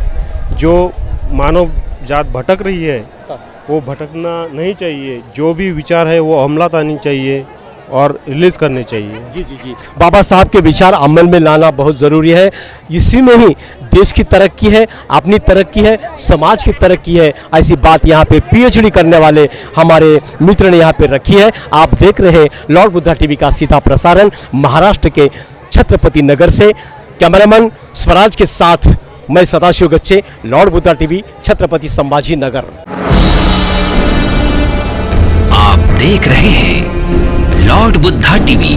जो मानव जात भटक रही है, वो भटकना नहीं चाहिए. जो भी विचार है वो अमलात आनी चाहिए और रिलीज करने चाहिए. जी जी जी. बाबा साहब के विचार अमल में लाना बहुत ज़रूरी है. इसी में ही देश की तरक्की है, अपनी तरक्की है, समाज की तरक्की है. ऐसी बात यहाँ पे PhD करने वाले हमारे मित्र ने यहाँ पे रखी है. आप देख रहे हैं लॉर्ड बुद्धा टीवी का सीधा प्रसारण महाराष्ट्र के छत्रपति नगर से. कैमरामैन स्वराज के साथ मैं सदाशिव गच्छे, लॉर्ड बुद्धा टीवी, छत्रपति संभाजी नगर. आप देख रहे हैं लॉर्ड बुद्धा टीवी.